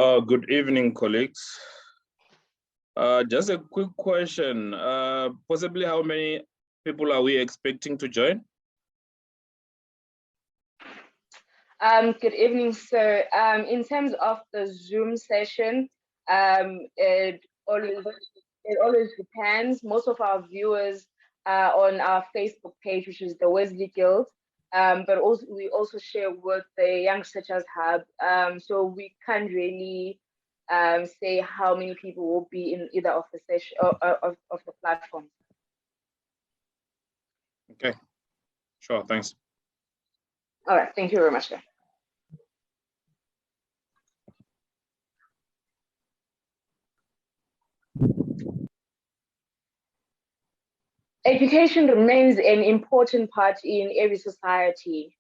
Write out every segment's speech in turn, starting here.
Good evening, colleagues. Just a quick question. Possibly how many people are we expecting to join? Good evening, sir. In terms of the Zoom session, it always depends. Most of our viewers are on our Facebook page, which is the Wesley Guild. But also we also share with the Young Searchers Hub. So we can't really say how many people will be in either of the session of the platforms. Okay, sure, thanks. All right, thank you very much, sir. Education remains an important part in every society.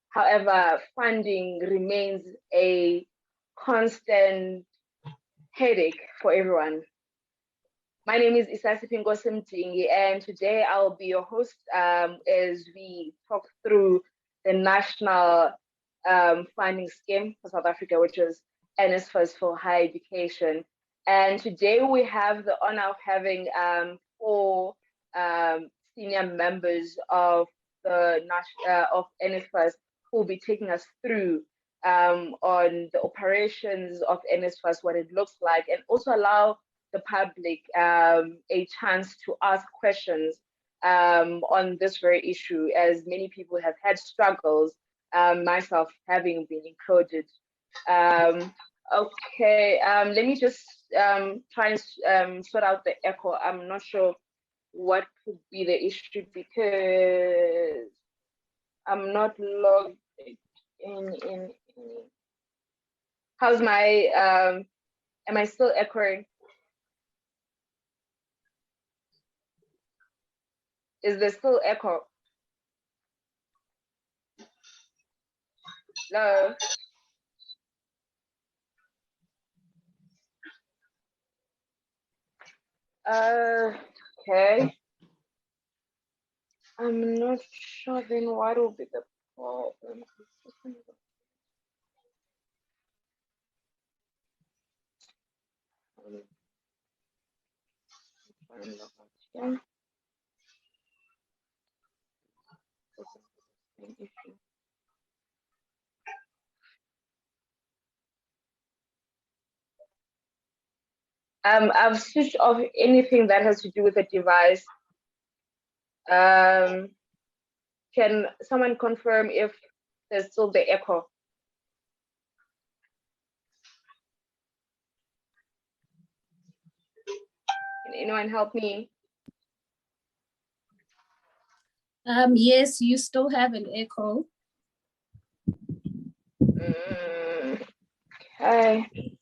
However, funding remains a constant headache for everyone. My name is Isasipho Mdingi, and today I'll be your host as we talk through the national funding scheme for South Africa, which is NSFAS for higher education. And today we have the honor of having four senior members of the of NSFAS who will be taking us through on the operations of NSFAS, what it looks like, and also allow the public a chance to ask questions on this very issue, as many people have had struggles, myself having been included. Okay, let me just try and sort out the echo. I'm not sure what could be the issue because I'm not logged in. How's my, am I still echoing? Is there still echo? Hello? Okay. I'm not sure then what will be the problem. I've switched off anything that has to do with the device. Can someone confirm if there's still the echo? Can anyone help me? Yes, you still have an echo. Okay.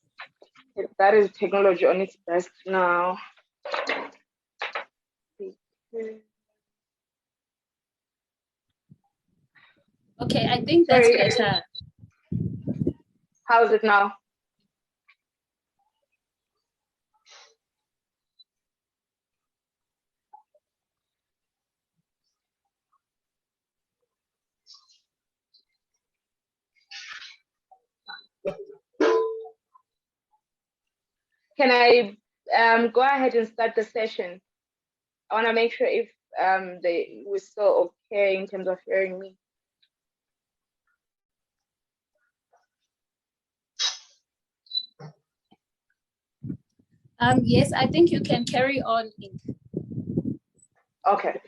That is technology on its best now. Okay, I think that's better. How is it now? Can I go ahead and start the session? I want to make sure if we're still okay in terms of hearing me. Yes, I think you can carry on. Okay.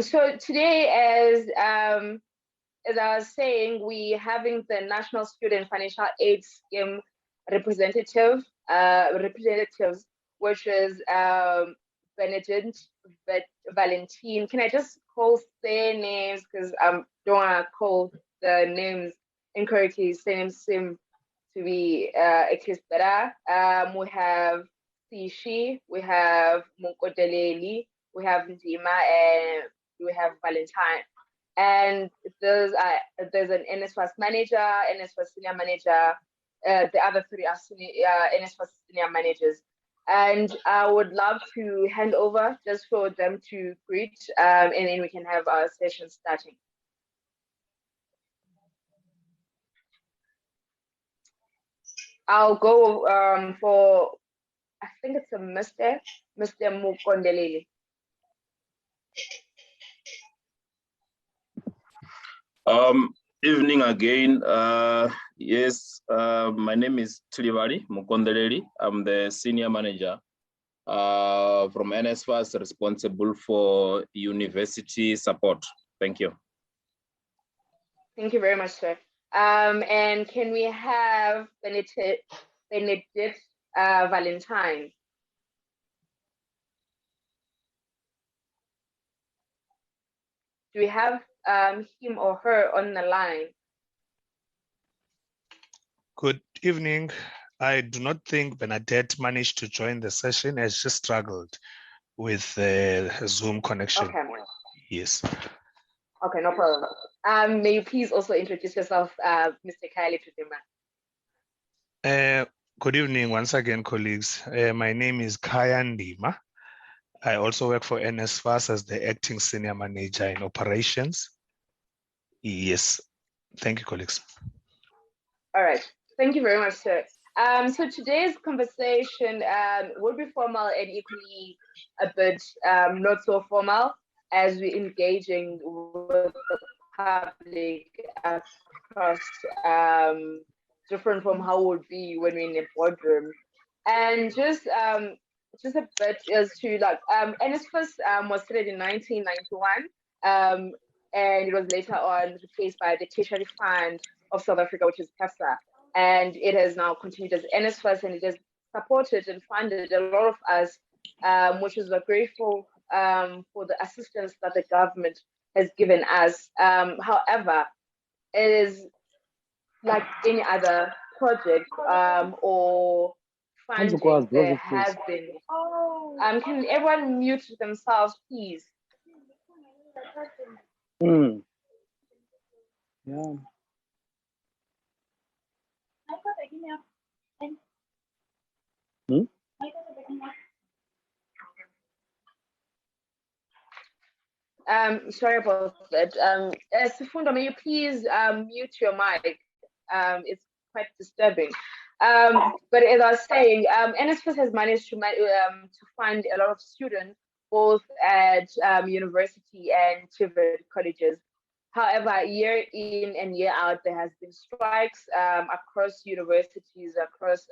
So today, as I was saying, we having the National Student Financial Aid Scheme representatives, which is Benedict, Valentine. Can I just call their names because I don't want to call the names incorrectly. Names seem to be accused better. We have Tishi, we have Munkodeleli, we have Ndima, and we have Valentine. And there's an NSFAS manager, NSFAS senior manager. The other three are NSFAS senior managers. And I would love to hand over just for them to greet, and then we can have our session starting. I'll go for, I think it's a Mr. Mukondeleli. Evening again. Yes, my name is Tulivari Mukondeleli. I'm the senior manager from NSFAS, responsible for university support. Thank you. Thank you very much, sir. And can we have Benedict Valentine? Do we have him or her on the line? Good evening. I do not think Bernadette managed to join the session, as she struggled with the Zoom connection. Okay. Yes. Okay, no problem. May you please also introduce yourself, Mr. Kylie Tudima? Good evening once again, colleagues. My name is Kaya Ndima. I also work for NSFAS as the acting senior manager in operations. Yes. Thank you, colleagues. All right. Thank you very much, sir. So today's conversation will be formal and equally a bit not so formal, as we're engaging with the public across different from how it would be when we're in a boardroom. And just a bit as to like NSFAS was started in 1991, and it was later on replaced by the Tertiary Fund of South Africa, which is CASA. And it has now continued as NSFAS, and it has supported and funded a lot of us, which is we're grateful for the assistance that the government has given us. However, it is like any other project or funding there has been. Can everyone mute themselves, please? Yeah. Sorry about that. Sifundo, may you please mute your mic? It's quite disturbing. But as I was saying, NSFAS has managed to fund a lot of students, both at university and TVET colleges. However, year in and year out, there has been strikes across universities, across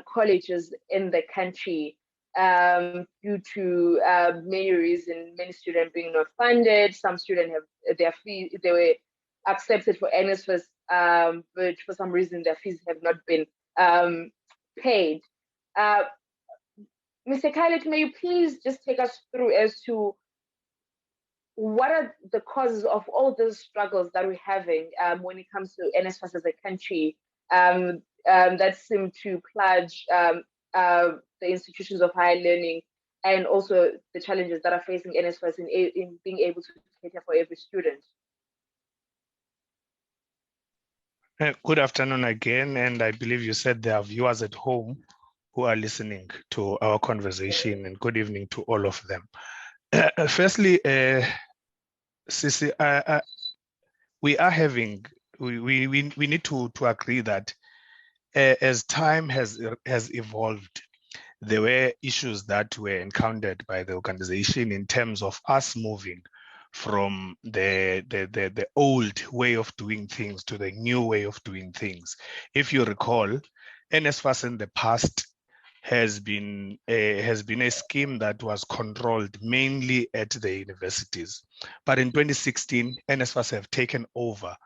colleges in the country, due to many reasons, many students being not funded. Some students have their fees, they were accepted for NSFAS, but for some reason their fees have not been paid. Mr. Khaled, may you please just take us through as to what are the causes of all those struggles that we're having when it comes to NSFAS as a country that seem to plunge the institutions of higher learning, and also the challenges that are facing NSFAS in being able to cater for every student? Good afternoon again, and I believe you said there are viewers at home who are listening to our conversation, and good evening to all of them. Firstly, Sisi, we need to agree that as time has evolved, there were issues that were encountered by the organization in terms of us moving from the old way of doing things to the new way of doing things. If you recall, NSFAS in the past has been a scheme that was controlled mainly at the universities. But in 2016, NSFAS have taken over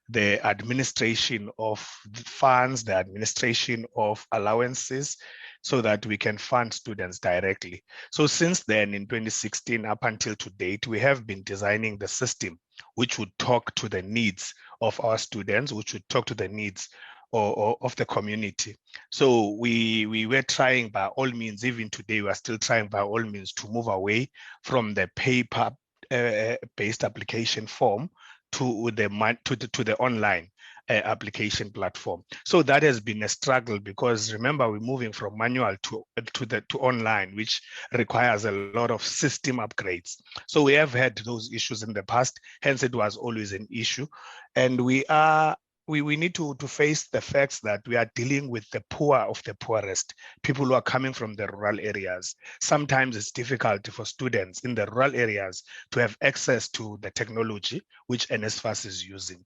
the administration of funds, the administration of allowances, so that we can fund students directly. So since then, in 2016 up until to date, we have been designing the system which would talk to the needs of our students, which would talk to the needs of the community. So we were trying by all means, even today, we are still trying by all means to move away from the paper-based application form to the online application platform. So that has been a struggle, because remember, we're moving from manual to online, which requires a lot of system upgrades. So we have had those issues in the past, hence it was always an issue. And we are we need to face the facts that we are dealing with the poor of the poorest, people who are coming from the rural areas. Sometimes it's difficult for students in the rural areas to have access to the technology which NSFAS is using.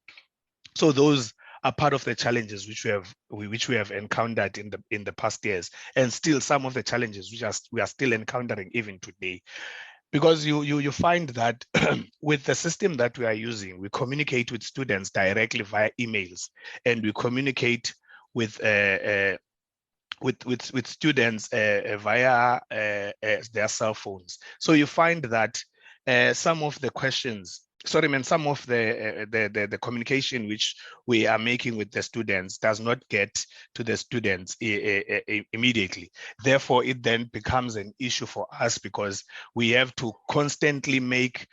So those are part of the challenges which we have encountered in the past years, and still some of the challenges which we are still encountering even today. Because you find that with the system that we are using, we communicate with students directly via emails, and we communicate with students via their cell phones. So you find that some of the questions, some of the communication which we are making with the students does not get to the students immediately. Therefore, it then becomes an issue for us because we have to constantly make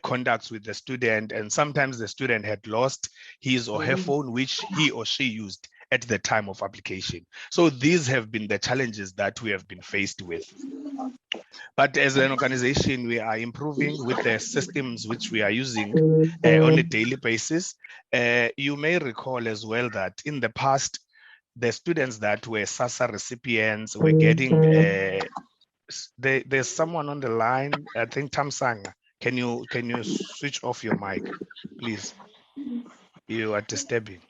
contacts with the student, and sometimes the student had lost his or her phone, which he or she used at the time of application. So these have been the challenges that we have been faced with. But as an organization, we are improving with the systems which we are using on a daily basis. You may recall as well that in the past, the students that were SASA recipients were getting, there's someone on the line, I think Tamsanga. Can you switch off your mic, please? You are disturbing.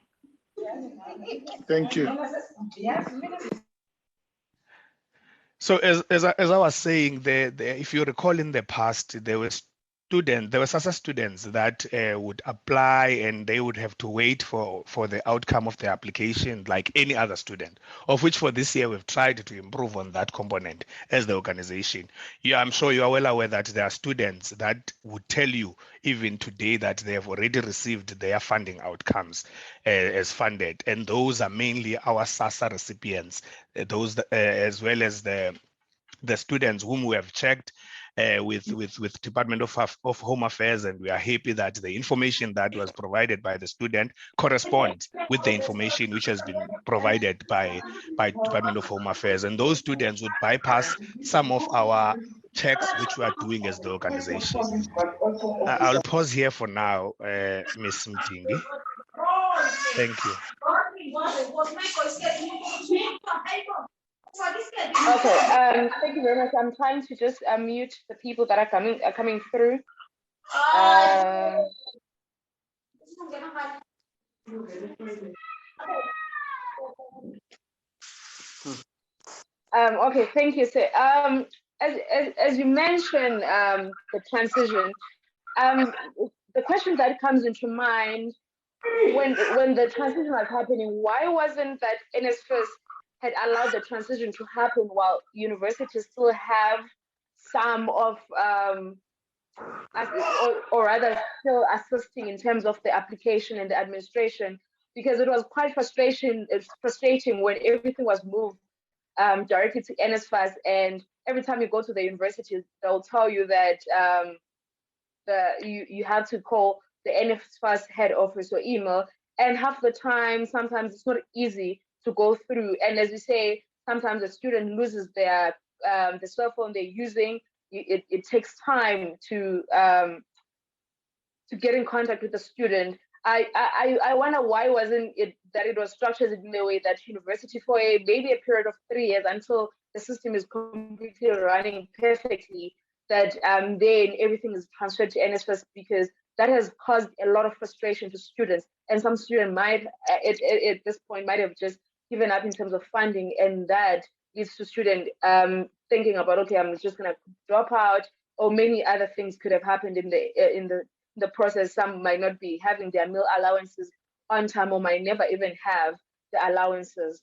Thank you. So as I was saying, if you recall in the past, there were SASA students that would apply and they would have to wait for the outcome of the application like any other student, of which for this year we've tried to improve on that component as the organization. Yeah, I'm sure you are well aware that there are students that would tell you even today that they have already received their funding outcomes as funded, and those are mainly our SASA recipients, those as well as the students whom we have checked with Department of Home Affairs, and we are happy that the information that was provided by the student corresponds with the information which has been provided by Department of Home Affairs, and those students would bypass some of our checks which we are doing as the organization. I'll pause here for now, Ms. Mtingi. Thank you. Okay, thank you very much. I'm trying to just mute the people that are coming through. Okay, thank you. So, as you mentioned, the transition, the question that comes into mind when the transition was happening, why wasn't that NSFAS had allowed the transition to happen while universities still have some of, or rather still assisting in terms of the application and the administration, because it was quite frustrating when everything was moved directly to NSFAS, and every time you go to the university, they'll tell you that you have to call the NSFAS head office or email, and half the time, sometimes it's not easy to go through. And as you say, sometimes a student loses their the cell phone they're using. It takes time to get in contact with the student. I wonder why wasn't it that it was structured in a way that university for maybe a period of 3 years until the system is completely running perfectly, that then everything is transferred to NSFAS, because that has caused a lot of frustration to students, and some students might at this point might have just given up in terms of funding, and that leads to students thinking about, okay, I'm just gonna drop out, or many other things could have happened in the process. Some might not be having their meal allowances on time, or might never even have the allowances.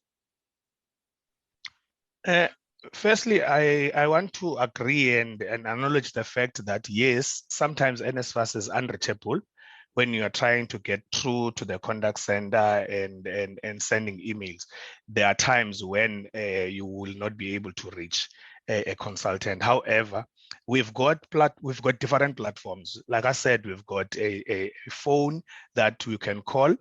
Firstly, I want to agree and acknowledge the fact that yes, sometimes NSFAS is unreachable when you are trying to get through to the contact center and sending emails. There are times when you will not be able to reach a consultant. However, we've got different platforms. Like I said, we've got a phone that you can call,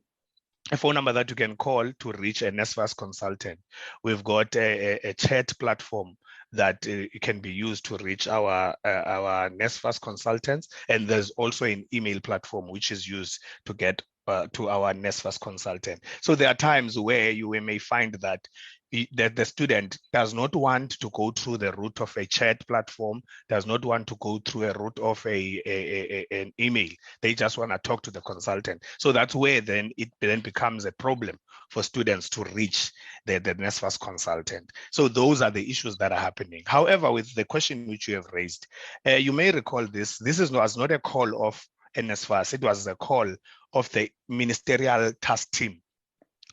a phone number that you can call to reach a NSFAS consultant. We've got a chat platform that can be used to reach our NSFAS consultants, and there's also an email platform which is used to get our NSFAS consultant. So there are times where you may find that the student does not want to go through the route of a chat platform, does not want to go through a route of an email. They just want to talk to the consultant. So that's where then it then becomes a problem for students to reach the NSFAS consultant. So those are the issues that are happening. However, with the question which you have raised, you may recall this was not a call of NSFAS, it was a call of the ministerial task team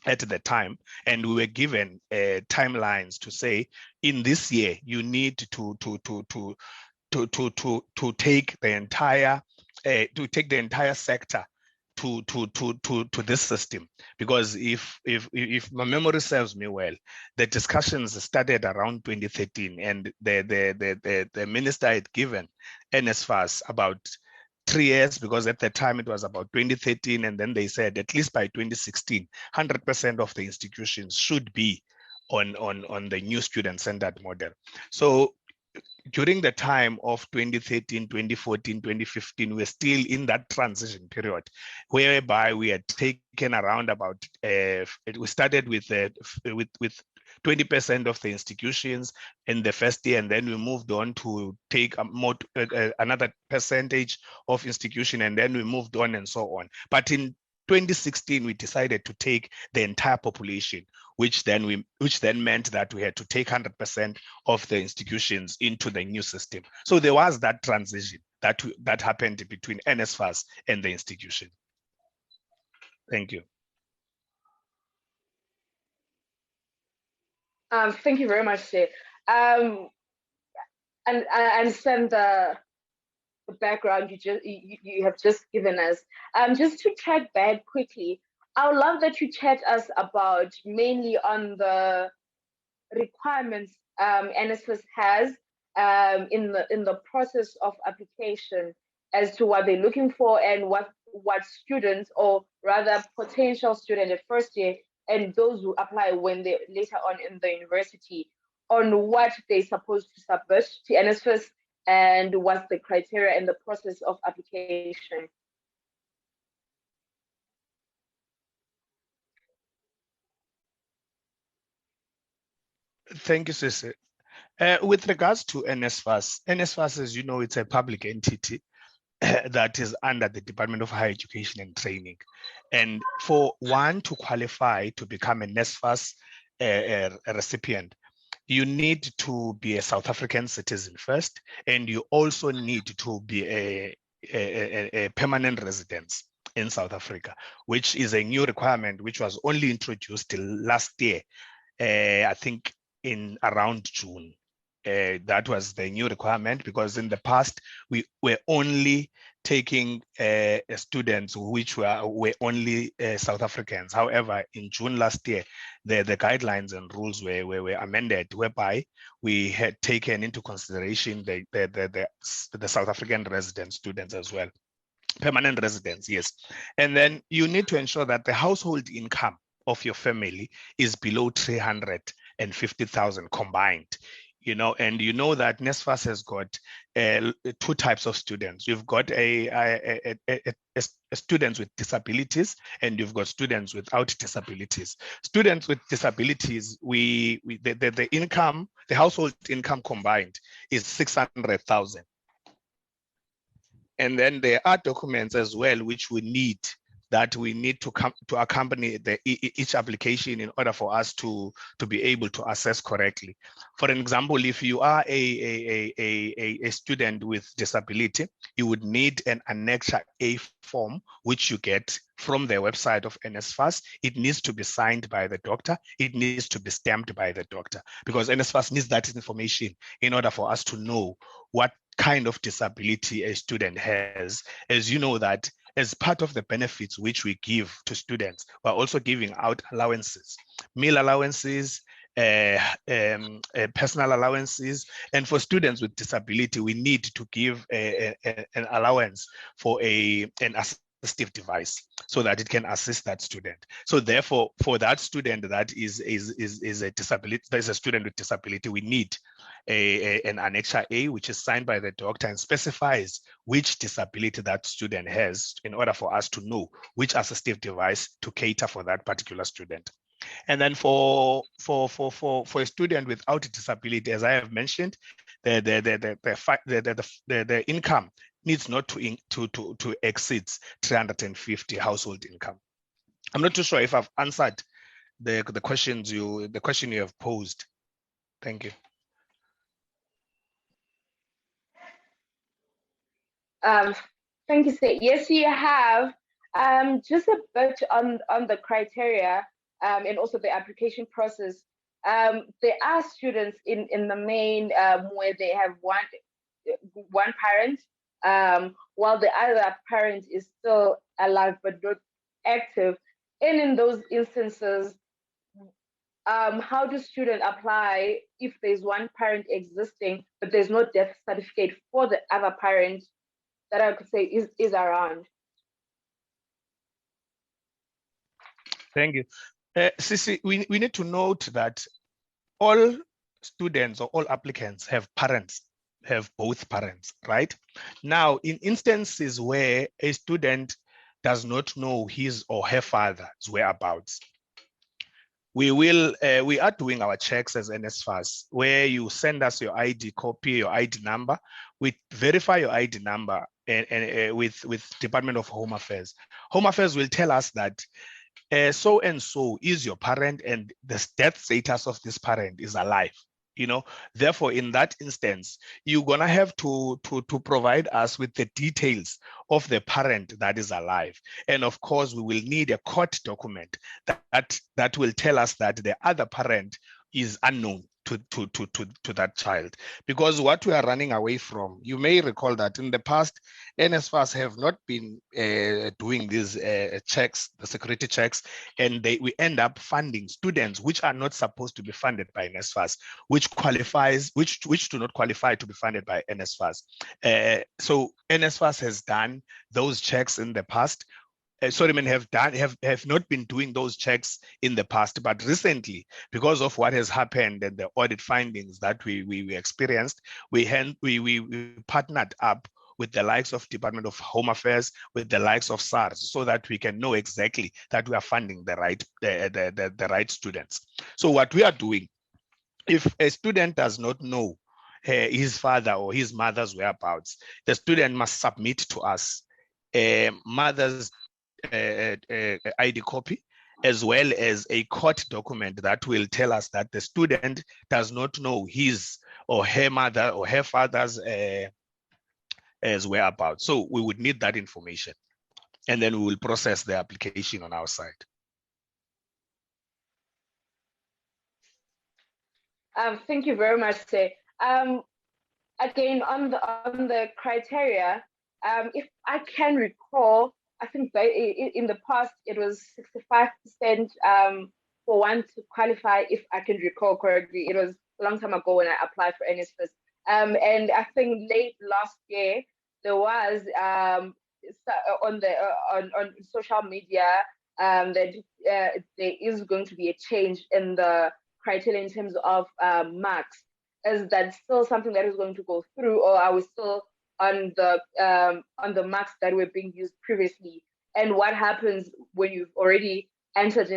at the time, and we were given timelines to say, in this year you need to take the entire sector to this system, because if my memory serves me well, the discussions started around 2013, and the minister had given NSFAS about 3 years, because at the time it was about 2013, and then they said at least by 2016, 100% of the institutions should be on the new student-centered model. So during the time of 2013, 2014, 2015, we're still in that transition period, whereby we had taken around about, we started with 20% of the institutions in the first year, and then we moved on to take another percentage of institution, and then we moved on and so on. But in 2016, we decided to take the entire population, which then meant that we had to take 100% of the institutions into the new system. So there was that transition that happened between NSFAS and the institution. Thank you. Thank you very much, Shay. And I understand the background you have just given us. Just to track back quickly, I would love that you chat us about mainly on the requirements NSFAS has in the process of application, as to what they're looking for and what students, or rather potential students at first year, and those who apply when they later on in the university, on what they're supposed to submit to NSFAS and what's the criteria and the process of application. Thank you, Sisi. With regards to NSFAS, as you know, it's a public entity that is under the Department of Higher Education and Training. And for one to qualify to become a NSFAS recipient, you need to be a South African citizen first, and you also need to be a permanent resident in South Africa, which is a new requirement which was only introduced last year, I think in around June. That was the new requirement, because in the past we were only taking students which were only South Africans. However, in June last year, the guidelines and rules were amended, whereby we had taken into consideration the South African resident students as well, permanent residents, yes. And then you need to ensure that the household income of your family is below 350,000 combined. And you know that NSFAS has got two types of students. You've got a students with disabilities, and you've got students without disabilities. Students with disabilities, the income, the household income combined is 600,000. And then there are documents as well which we need to come to accompany each application in order for us to be able to assess correctly. For example, if you are a student with disability, you would need an Annexure A form, which you get from the website of NSFAS. It needs to be signed by the doctor. It needs to be stamped by the doctor, because NSFAS needs that information in order for us to know what kind of disability a student has. As you know that as part of the benefits which we give to students, we're also giving out allowances, meal allowances, personal allowances. And for students with disability, we need to give an allowance for an assistive device so that it can assist that student. So therefore, for that student that is a disability, that is a student with disability, we need an Annexure A, which is signed by the doctor and specifies which disability that student has in order for us to know which assistive device to cater for that particular student. And then for a student without a disability, as I have mentioned, the income needs not to exceed 350 household income. I'm not too sure if I've answered the question you have posed. Thank you. Thank you, Sir. Yes, you have. Just a bit on the criteria and also the application process. There are students in the main where they have one parent, while the other parent is still alive but not active. And in those instances, how do students apply if there's one parent existing but there's no death certificate for the other parent that I could say is around? Thank you. Sisi, we need to note that all students or all applicants have both parents, right? Now, in instances where a student does not know his or her father's whereabouts, we are doing our checks as NSFAS, where you send us your ID copy, your ID number. We verify your ID number and with Department of Home Affairs. Home Affairs will tell us that so and so is your parent and the death status of this parent is alive. Therefore, in that instance, you're gonna have to provide us with the details of the parent that is alive. And of course, we will need a court document that will tell us that the other parent is unknown to that child. Because what we are running away from, you may recall that in the past, NSFAS have not been doing these checks, the security checks, and we end up funding students which are not supposed to be funded by NSFAS, which do not qualify to be funded by NSFAS. So NSFAS has done those checks in the past. Have not been doing those checks in the past, but recently, because of what has happened and the audit findings that we experienced, we partnered up with the likes of Department of Home Affairs, with the likes of SARS, so that we can know exactly that we are funding the right students. So what we are doing, if a student does not know his father or his mother's whereabouts, the student must submit to us a mother's ID copy, as well as a court document that will tell us that the student does not know his or her mother or her father's whereabouts. So we would need that information, and then we will process the application on our side. Thank you very much, Sir. Again, on the criteria, if I can recall, I think in the past it was 65% for one to qualify, if I can recall correctly. It was a long time ago when I applied for NSFAS. And I think late last year there was on social media that there is going to be a change in the criteria in terms of marks. Is that still something that is going to go through, or are we still on the marks that were being used previously? And what happens when you've already entered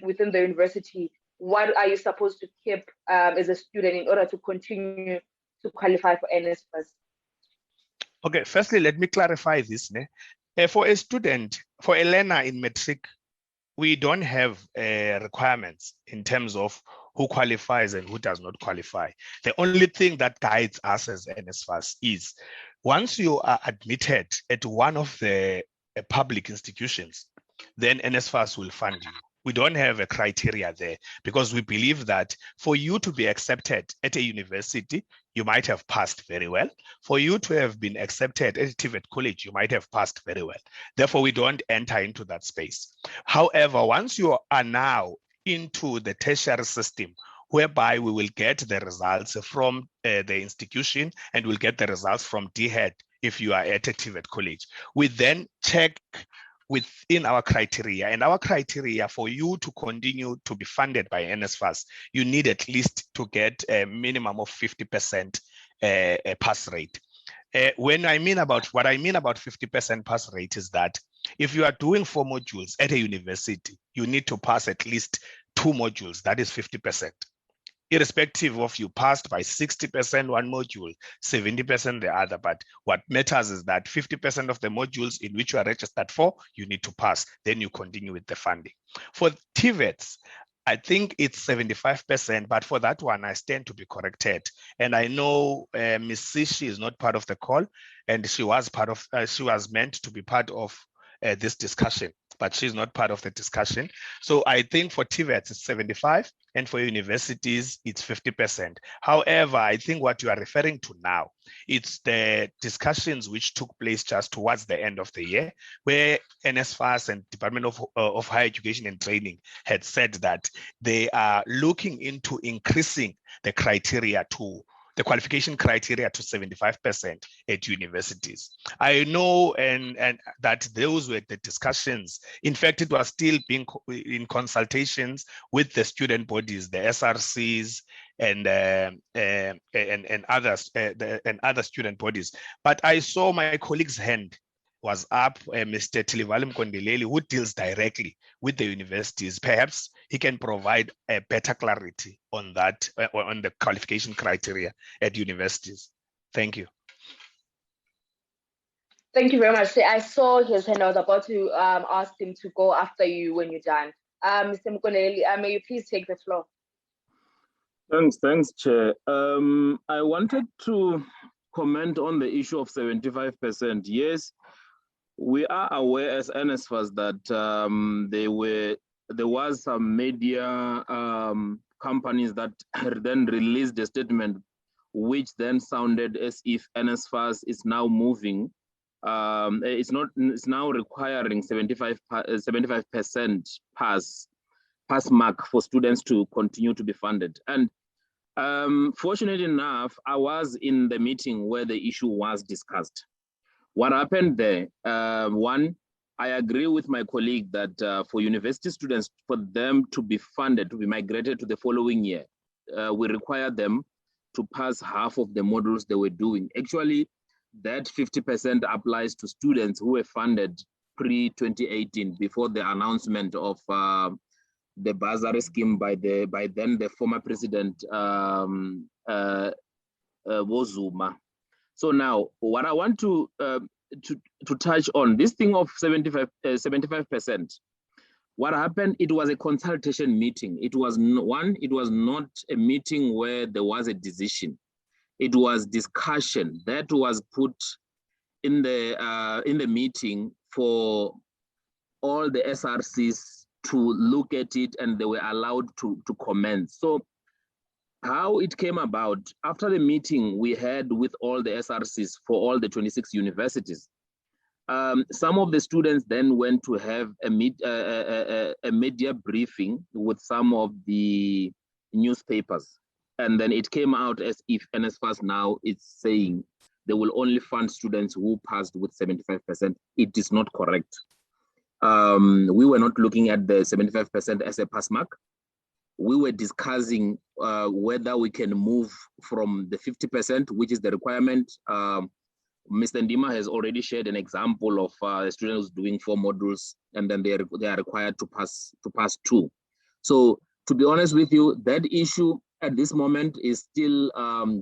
within the university? What are you supposed to keep as a student in order to continue to qualify for NSFAS? Okay, firstly, let me clarify this. For a student, for a learner in matric, we don't have requirements in terms of who qualifies and who does not qualify. The only thing that guides us as NSFAS is once you are admitted at one of the public institutions, then NSFAS will fund you. We don't have a criteria there because we believe that for you to be accepted at a university, you might have passed very well. For you to have been accepted at TVET college, you might have passed very well. Therefore, we don't enter into that space. However, once you are now into the tertiary system, whereby we will get the results from the institution and we'll get the results from DHET if you are at a TVET college. We then check within our criteria, and our criteria for you to continue to be funded by NSFAS, you need at least to get a minimum of 50% pass rate. What I mean about 50% pass rate is that if you are doing 4 modules at a university, you need to pass at least 2 modules, that is 50%. Irrespective of you passed by 60% one module, 70% the other. But what matters is that 50% of the modules in which you are registered for, you need to pass. Then you continue with the funding. For TVETs, I think it's 75%, but for that one, I stand to be corrected. And I know Ms. Sishi is not part of the call, and she was meant to be part of this discussion, but she's not part of the discussion. So I think for TVETs, it's 75, and for universities, it's 50%. However, I think what you are referring to now, it's the discussions which took place just towards the end of the year, where NSFAS and Department of Higher Education and Training had said that they are looking into increasing the criteria to the qualification criteria to 75% at universities. I know and that those were the discussions. In fact, it was still being in consultations with the student bodies, the SRCs and others and other student bodies. But I saw my colleague's hand was up, Mr. Tilivalim Kondeleli, who deals directly with the universities. Perhaps he can provide a better clarity on that, on the qualification criteria at universities. Thank you. Thank you very much. I saw his hand. I was about to ask him to go after you when you're done. Mr. Mukoneli, may you please take the floor? Thanks, Chair. I wanted to comment on the issue of 75%. Yes, we are aware as NSFAS that there was some media companies that then released a statement which then sounded as if NSFAS is now moving. It's now requiring 75% pass mark for students to continue to be funded. And fortunately enough, I was in the meeting where the issue was discussed. What happened there? One, I agree with my colleague that for university students, for them to be funded, to be migrated to the following year, we require them to pass half of the modules they were doing. Actually, that 50% applies to students who were funded pre-2018, before the announcement of the bursary scheme by then the former president Wozuma. So now, what I want to touch on this thing of 75%. What happened? It was a consultation meeting. It was not a meeting where there was a decision. It was discussion that was put in the meeting for all the SRCs to look at it, and they were allowed to comment. So how it came about, after the meeting we had with all the SRCs for all the 26 universities, some of the students then went to have a media briefing with some of the newspapers. And then it came out as if NSFAS now is saying they will only fund students who passed with 75%. It is not correct. We were not looking at the 75% as a pass mark. We were discussing whether we can move from the 50%, which is the requirement. Mr. Ndima has already shared an example of a student who's doing 4 modules, and then they are required to pass 2. So to be honest with you, that issue at this moment is still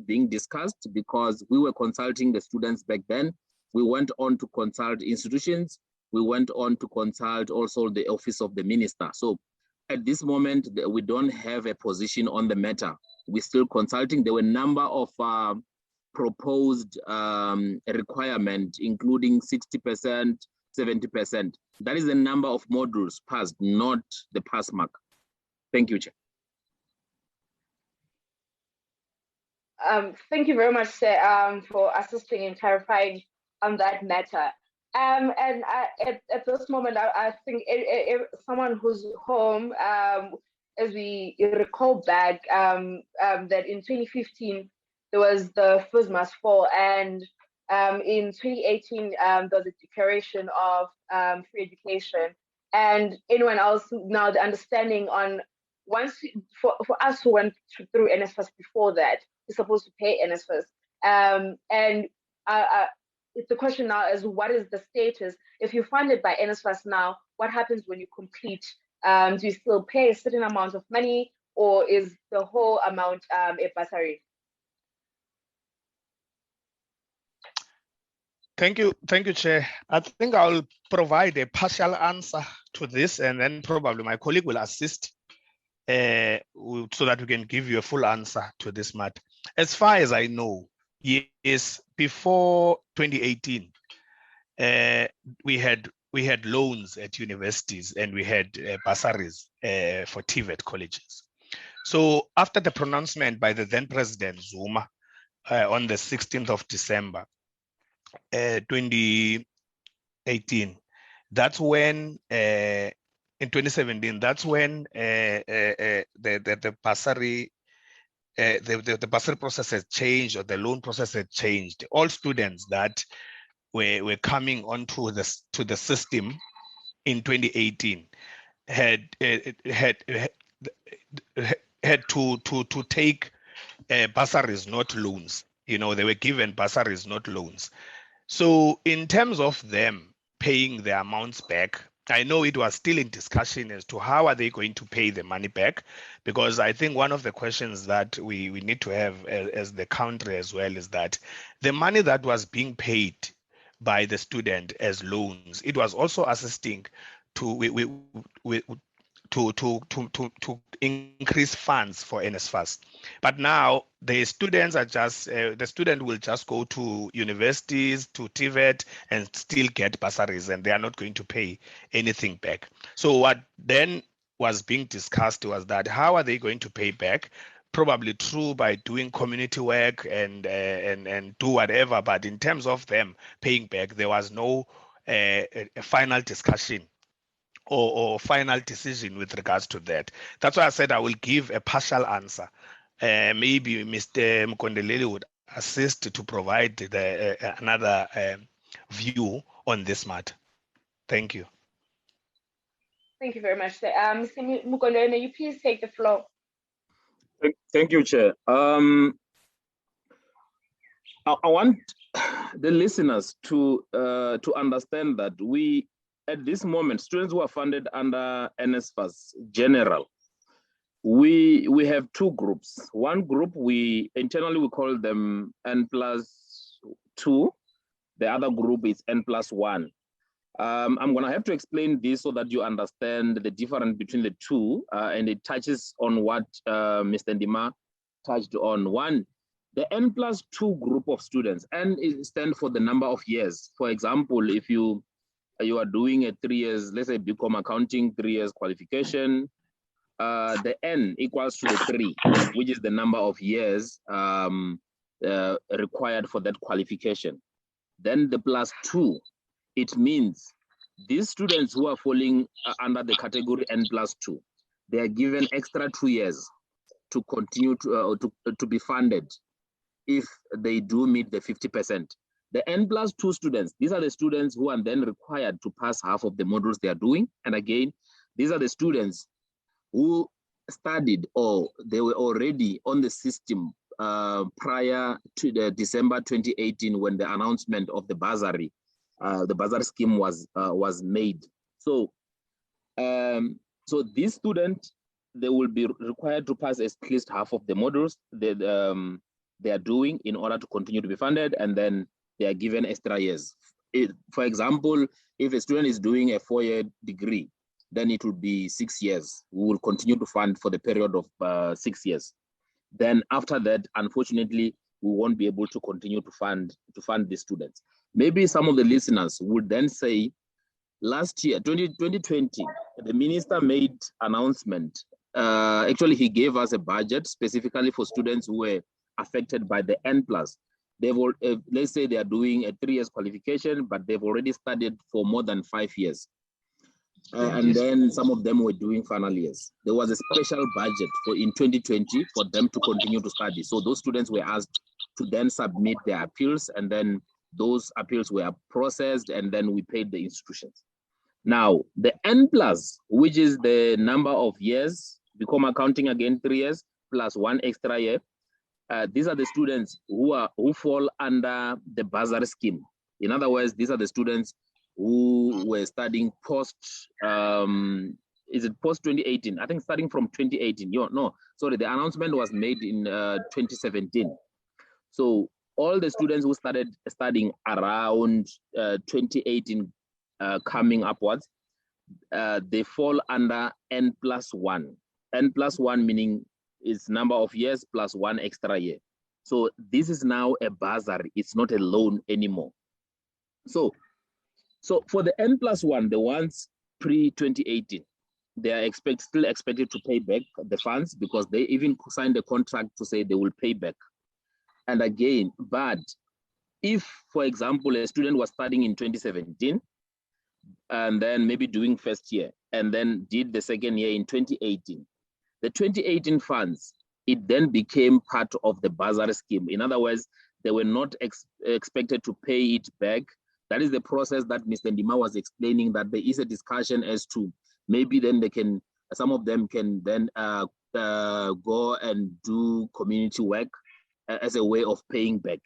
being discussed, because we were consulting the students back then. We went on to consult institutions. We went on to consult also the office of the minister. So at this moment, we don't have a position on the matter. We're still consulting. There were a number of proposed requirement, including 60%, 70%. That is the number of modules passed, not the pass mark. Thank you, Chair. Thank you very much, sir, for assisting in clarifying on that matter. And at this moment, I think someone who's home, as we recall back, that in 2015, there was the FUSMAS 4, and In 2018, there was a declaration of free education, and anyone else now the understanding on for us who went through NSFAS before that, we're supposed to pay NSFAS. And the question now is, what is the status? If you're funded by NSFAS now, what happens when you complete? Do you still pay a certain amount of money, or is the whole amount a bursary? Thank you, Chair. I think I'll provide a partial answer to this, and then probably my colleague will assist so that we can give you a full answer to this matter. As far as I know, yes, before 2018, we had loans at universities and we had bursaries for TVET colleges. So after the pronouncement by the then President Zuma on the 16th of December, 2018, that's when in 2017, that's when the bursary the bursary process has changed, or the loan process has changed. All students that were coming onto the system in 2018 had to take bursaries, not loans. You know, they were given bursaries, not loans. So in terms of them paying their amounts back, I know it was still in discussion as to how are they going to pay the money back, because I think one of the questions that we need to have as the country as well is that the money that was being paid by the student as loans, it was also assisting to increase funds for NSFAS. But now the students are just, the student will just go to universities, to TVET, and still get bursaries, and they are not going to pay anything back. So what then was being discussed was that how are they going to pay back? Probably through by doing community work and do whatever. But in terms of them paying back, there was no a final discussion or final decision with regards to that. That's why I said I will give a partial answer. Maybe Mr. Mkondeleli would assist to provide another view on this matter. Thank you. Thank you very much, sir. Mr. Mkondeleli, may you please take the floor? Thank you, Chair. I want the listeners to understand that we, at this moment, students who are funded under NSFAS General, we have two groups. One group, we internally call them N+2. The other group is N+1. I'm going to have to explain this so that you understand the difference between the two, and it touches on what Mr. Ndima touched on. One, the N+2 group of students, N stands for the number of years. For example, if you are doing a 3 years, let's say BCom accounting, 3 years qualification, the N equals to the 3, which is the number of years required for that qualification. Then the +2, it means these students who are falling under the category N+2, they are given extra 2 years to continue to be funded if they do meet the 50%. The N+2 students, these are the students who are then required to pass half of the modules they are doing. And again, these are the students who studied or they were already on the system prior to the December 2018 when the announcement of the bursary scheme was made. So, so these students, they will be required to pass at least half of the modules that they are doing in order to continue to be funded, and then they are given extra years. For example, if a student is doing a 4-year degree, then it will be 6 years. We will continue to fund for the period of 6 years. Then after that, unfortunately, we won't be able to continue to fund these students. Maybe some of the listeners would then say, last year, 2020, the minister made announcement. Actually, he gave us a budget specifically for students who were affected by the N+. They've let's say they are doing a 3 years qualification, but they've already studied for more than 5 years. And then some of them were doing final years. There was a special budget in 2020 for them to continue to study. So those students were asked to then submit their appeals, and then those appeals were processed, and then we paid the institutions. Now, the N+, which is the number of years, become accounting again 3 years, plus 1 extra year. These are the students who fall under the bursary scheme. In other words, these are the students who were studying post, is it post 2018? I think starting from 2018. No, sorry, the announcement was made in 2017. So all the students who started studying around 2018 coming upwards, they fall under N+1. N+1 meaning is number of years plus 1 extra year. So this is now a bursary. It's not a loan anymore. So for the N+1, the ones pre-2018, they are still expected to pay back the funds because they even signed a contract to say they will pay back. And again, but if, for example, a student was studying in 2017 and then maybe doing first year and then did the second year in 2018, the 2018 funds, it then became part of the bursary scheme. In other words, they were not expected to pay it back. That is the process that Mr. Ndima was explaining, that there is a discussion as to maybe then some of them can then go and do community work as a way of paying back.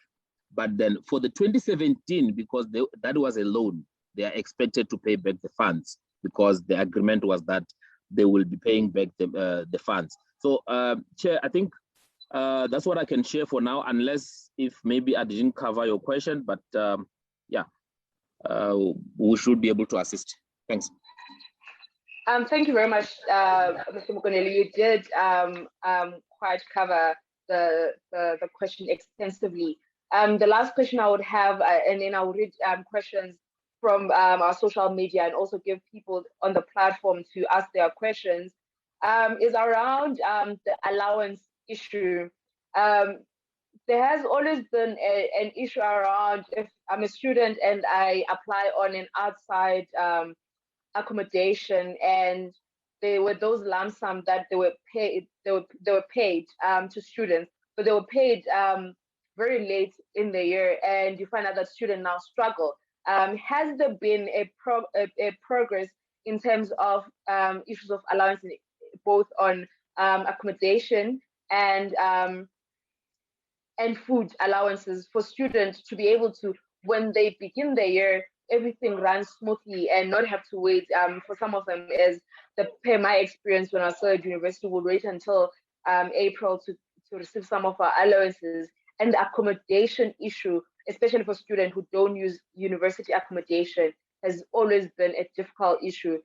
But then for the 2017, because that was a loan, they are expected to pay back the funds because the agreement was that they will be paying back the funds. So, Chair, I think that's what I can share for now, unless if maybe I didn't cover your question, but yeah, we should be able to assist. Thanks. Thank you very much, Mr. Mukoneli. You did quite cover the question extensively. The last question I would have, and then I will read questions from our social media and also give people on the platform to ask their questions, is around the allowance issue. There has always been an issue around if I'm a student and I apply on an outside accommodation, and there were those lump sum that they were paid to students, but they were paid very late in the year, and you find out that students now struggle. Has there been a progress in terms of issues of allowance, both on accommodation and food allowances for students to be able to, when they begin the year, everything runs smoothly and not have to wait? For some of them, as my experience when I was at university, would wait until April to receive some of our allowances. And the accommodation issue, especially for students who don't use university accommodation, has always been a difficult issue,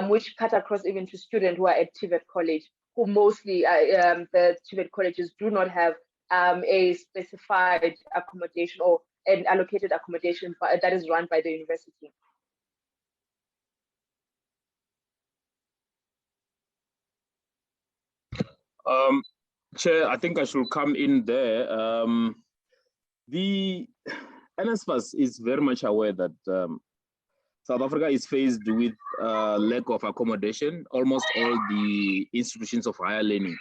which cut across even to students who are at TVET College, who mostly, the TVET colleges do not have a specified accommodation or an allocated accommodation that is run by the university. Chair, I think I should come in there. The NSFAS is very much aware that South Africa is faced with lack of accommodation. Almost all the institutions of higher learning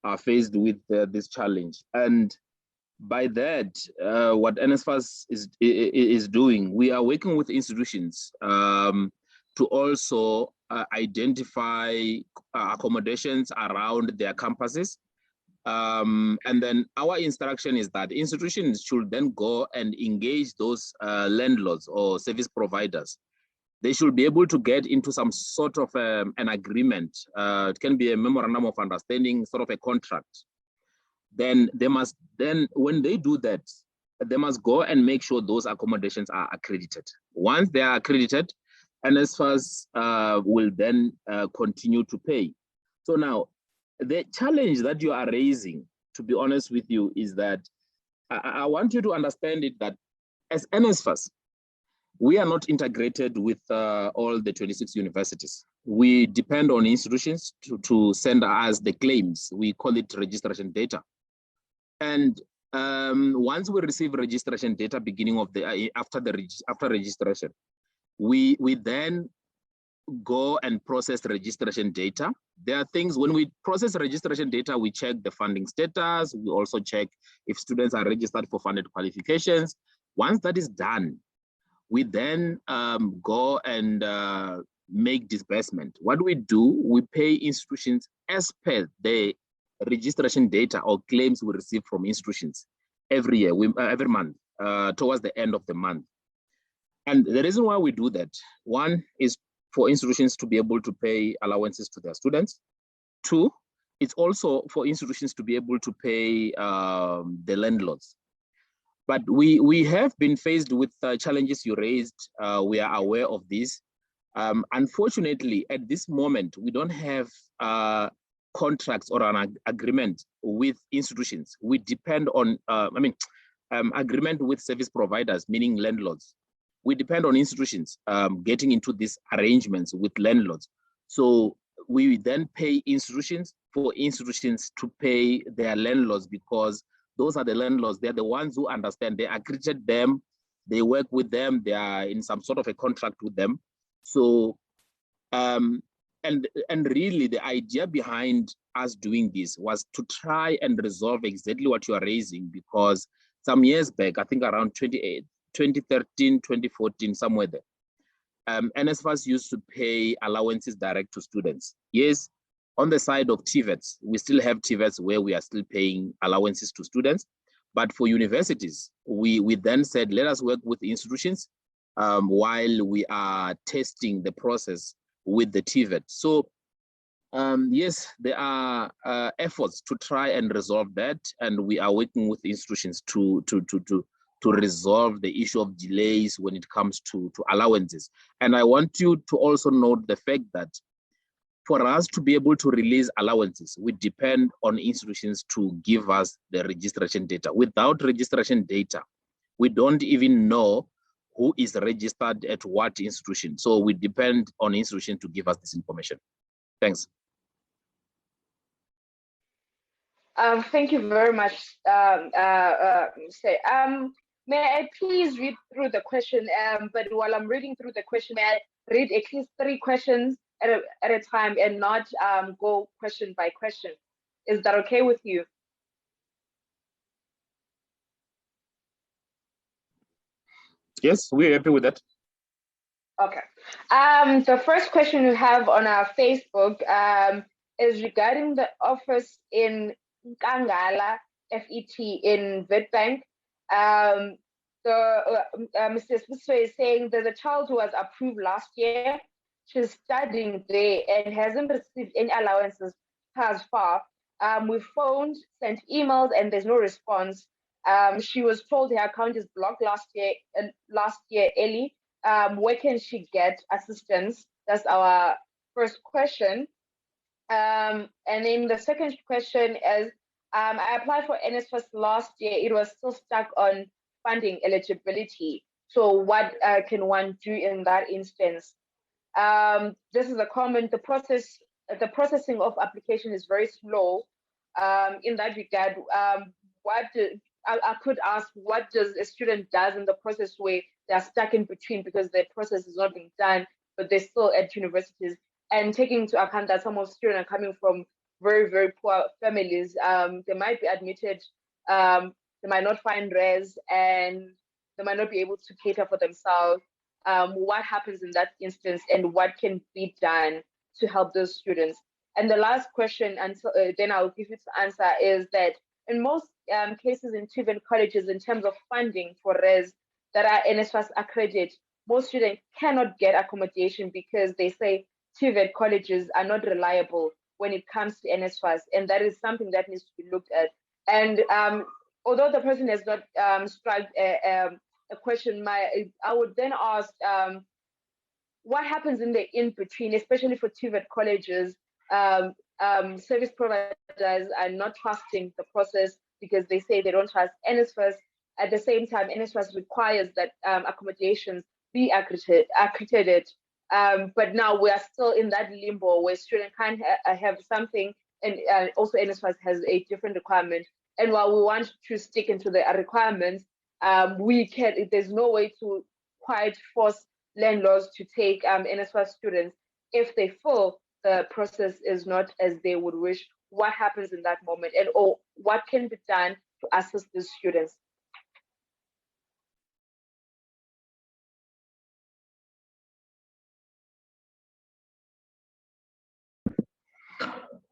are faced with this challenge. And by that, what NSFAS is doing, we are working with institutions to also identify accommodations around their campuses. And then our instruction is that institutions should then go and engage those landlords or service providers. They should be able to get into some sort of an agreement. It can be a memorandum of understanding, sort of a contract. Then they must, when they do that, they must go and make sure those accommodations are accredited. Once they are accredited, NSFAS will then continue to pay. So now, the challenge that you are raising, to be honest with you, is that I want you to understand it that as NSFAS, we are not integrated with all the 26 universities. We depend on institutions to send us the claims. We call it registration data. And once we receive registration data beginning of the after registration, we then go and process registration data. There are things, when we process registration data, we check the funding status. We also check if students are registered for funded qualifications. Once that is done, we then go and make disbursement. What we do, we pay institutions as per the registration data or claims we receive from institutions every year, every month, towards the end of the month. And the reason why we do that, one is for institutions to be able to pay allowances to their students. Two, it's also for institutions to be able to pay the landlords. But we have been faced with challenges you raised. We are aware of this. Unfortunately, at this moment, we don't have contracts or an agreement with institutions. We depend on, agreement with service providers, meaning landlords. We depend on institutions getting into these arrangements with landlords. So we then pay institutions for institutions to pay their landlords, because those are the landlords. They're the ones who understand. They accredit them, they work with them, they are in some sort of a contract with them. So, and really the idea behind us doing this was to try and resolve exactly what you are raising, because some years back, I think around 2013, 2014, somewhere there, NSFAS used to pay allowances direct to students. Yes, on the side of TVETs, we still have TVETs where we are still paying allowances to students. But for universities, we then said, let us work with institutions while we are testing the process with the TVET. So yes, there are efforts to try and resolve that. And we are working with institutions to resolve the issue of delays when it comes to allowances. And I want you to also note the fact that for us to be able to release allowances, we depend on institutions to give us the registration data. Without registration data, we don't even know who is registered at what institution. So we depend on institutions to give us this information. Thanks. Thank you very much, may I please read through the question? But while I'm reading through the question, may I read at least 3 questions at a time and not go question by question? Is that okay with you? Yes, we're happy with that. Okay. The first question we have on our Facebook is regarding the office in Nkangala FET in Witbank. Mr. Spiswe is saying there's a child who was approved last year. She's studying there and hasn't received any allowances thus far. We've phoned, sent emails, and there's no response. She was told her account is blocked last year early. Where can she get assistance? That's our first question. And then the second question is, I applied for NSFAS last year. It was still stuck on funding eligibility. So what can one do in that instance? This is a comment. The processing of application is very slow. In that regard, I could ask, what does a student does in the process where they're stuck in between because their process is not being done, but they're still at universities? And taking into account that some of the students are coming from very, very poor families, they might be admitted, they might not find res, and they might not be able to cater for themselves. What happens in that instance, and what can be done to help those students? And the last question, and then I'll give you to answer, is that in most cases in TVET colleges, in terms of funding for res that are NSFAS accredited, most students cannot get accommodation because they say TVET colleges are not reliable when it comes to NSFAS, and that is something that needs to be looked at. And although the person has not struck a question, I would then ask, what happens in the in-between, especially for TVET colleges? Service providers are not trusting the process because they say they don't trust NSFAS. At the same time, NSFAS requires that accommodations be accredited. But now we are still in that limbo where students can't have something, and also NSFAS has a different requirement. And while we want to stick into the requirements, there's no way to quite force landlords to take NSFAS students if they feel the process is not as they would wish. What happens in that moment, and what can be done to assist these students?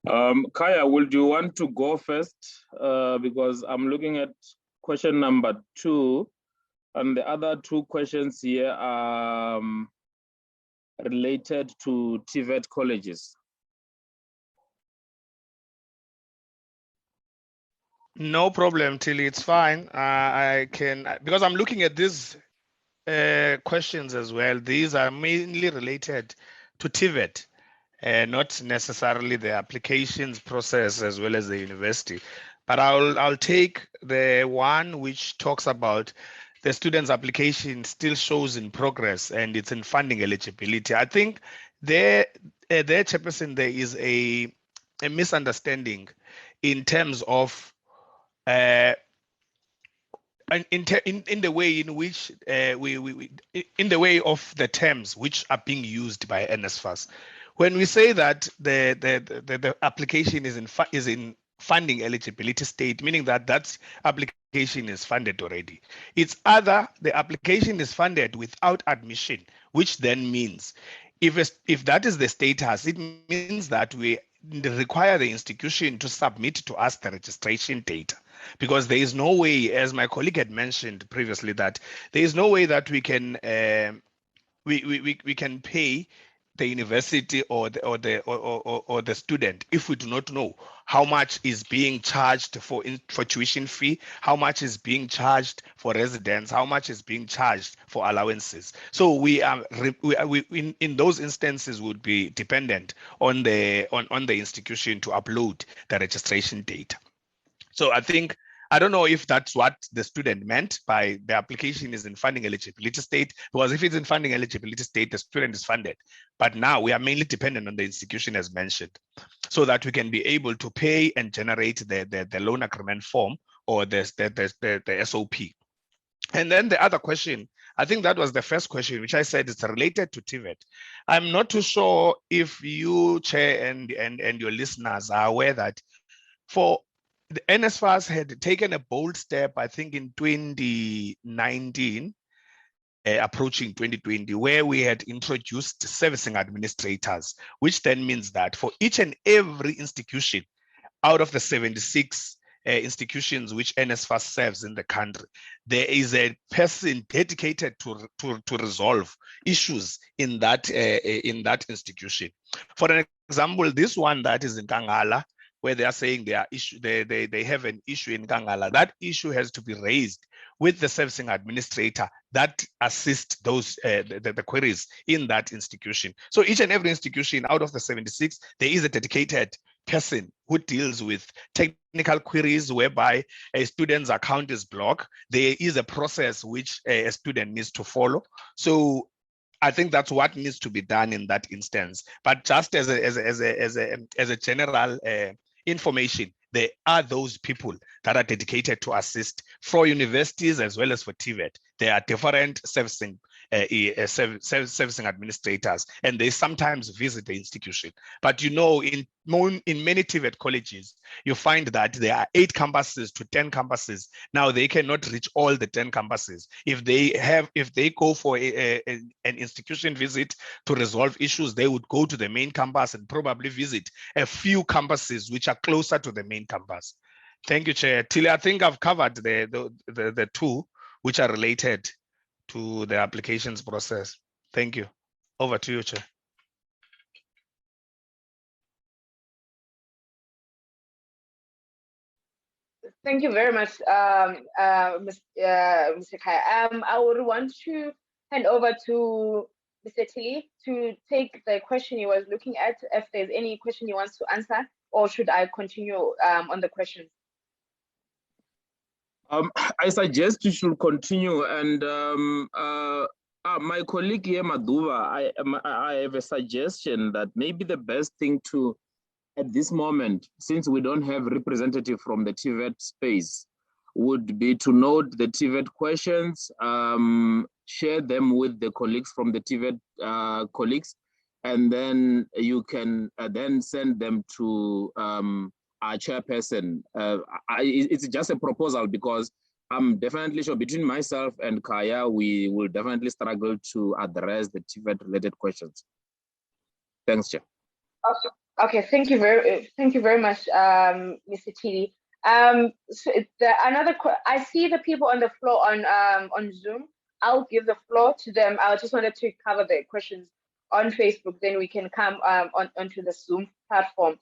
Kaya, would you want to go first? Because I'm looking at question number 2, and the other 2 questions here are related to TVET colleges. No problem, Tilly. It's fine. I can, because I'm looking at these questions as well. These are mainly related to TVET, not necessarily the applications process as well as the university. But I'll take the one which talks about the student's application still shows in progress and it's in funding eligibility. I think there, Chairperson, there is a misunderstanding in terms of in the way in which in the way of the terms which are being used by NSFAS. When we say that the application is in funding eligibility state, meaning that that application is funded already. It's either the application is funded without admission, which then means if that is the status, it means that we require the institution to submit to us the registration data, because there is no way, as my colleague had mentioned previously, that there is no way that we can we can pay the university or the student if we do not know how much is being charged for tuition fee, how much is being charged for residence, how much is being charged for allowances. So we are in those instances would be dependent on the institution to upload the registration data. So I don't know if that's what the student meant by the application is in funding eligibility state, because if it's in funding eligibility state, the student is funded. But now we are mainly dependent on the institution as mentioned, so that we can be able to pay and generate the loan agreement form or the SOP. And then the other question, I think that was the first question, which I said is related to TVET. I'm not too sure if you, Chair, and your listeners are aware that for the NSFAS had taken a bold step, I think, in 2019, approaching 2020, where we had introduced servicing administrators, which then means that for each and every institution out of the 76 institutions which NSFAS serves in the country, there is a person dedicated to resolve issues in that institution. For an example, this one that is in Kangala, where they are saying they have an issue in Kangala, that issue has to be raised with the servicing administrator that assists those the queries in that institution. So each and every institution out of the 76, there is a dedicated person who deals with technical queries whereby a student's account is blocked. There is a process which a student needs to follow. So I think that's what needs to be done in that instance. But just as a general information, there are those people that are dedicated to assist for universities as well as for TVET. There are different servicing administrators, and they sometimes visit the institution. But you know, in many TVET colleges, you find that there are 8 campuses to 10 campuses. Now they cannot reach all the 10 campuses. If they go for an institution visit to resolve issues, they would go to the main campus and probably visit a few campuses which are closer to the main campus. Thank you, Chair. Tilly, I think I've covered the 2 which are related to the applications process. Thank you. Over to you, Chair. Thank you very much, Mr. Kai. I would want to hand over to Mr. Tilly to take the question he was looking at, if there's any question he wants to answer, or should I continue on the questions? I suggest you should continue, and my colleague here, Maduva, I have a suggestion that maybe the best thing to, at this moment, since we don't have representative from the TVET space, would be to note the TVET questions, share them with the colleagues from the TVET colleagues, and then you can then send them to our chairperson. It's just a proposal, because I'm definitely sure between myself and Kaya, we will definitely struggle to address the TVET related questions. Thanks, Chair. Okay, thank you very much, Mr. Tidi. So I see the people on the floor on Zoom. I'll give the floor to them. I just wanted to cover the questions on Facebook, then we can come onto the Zoom platform.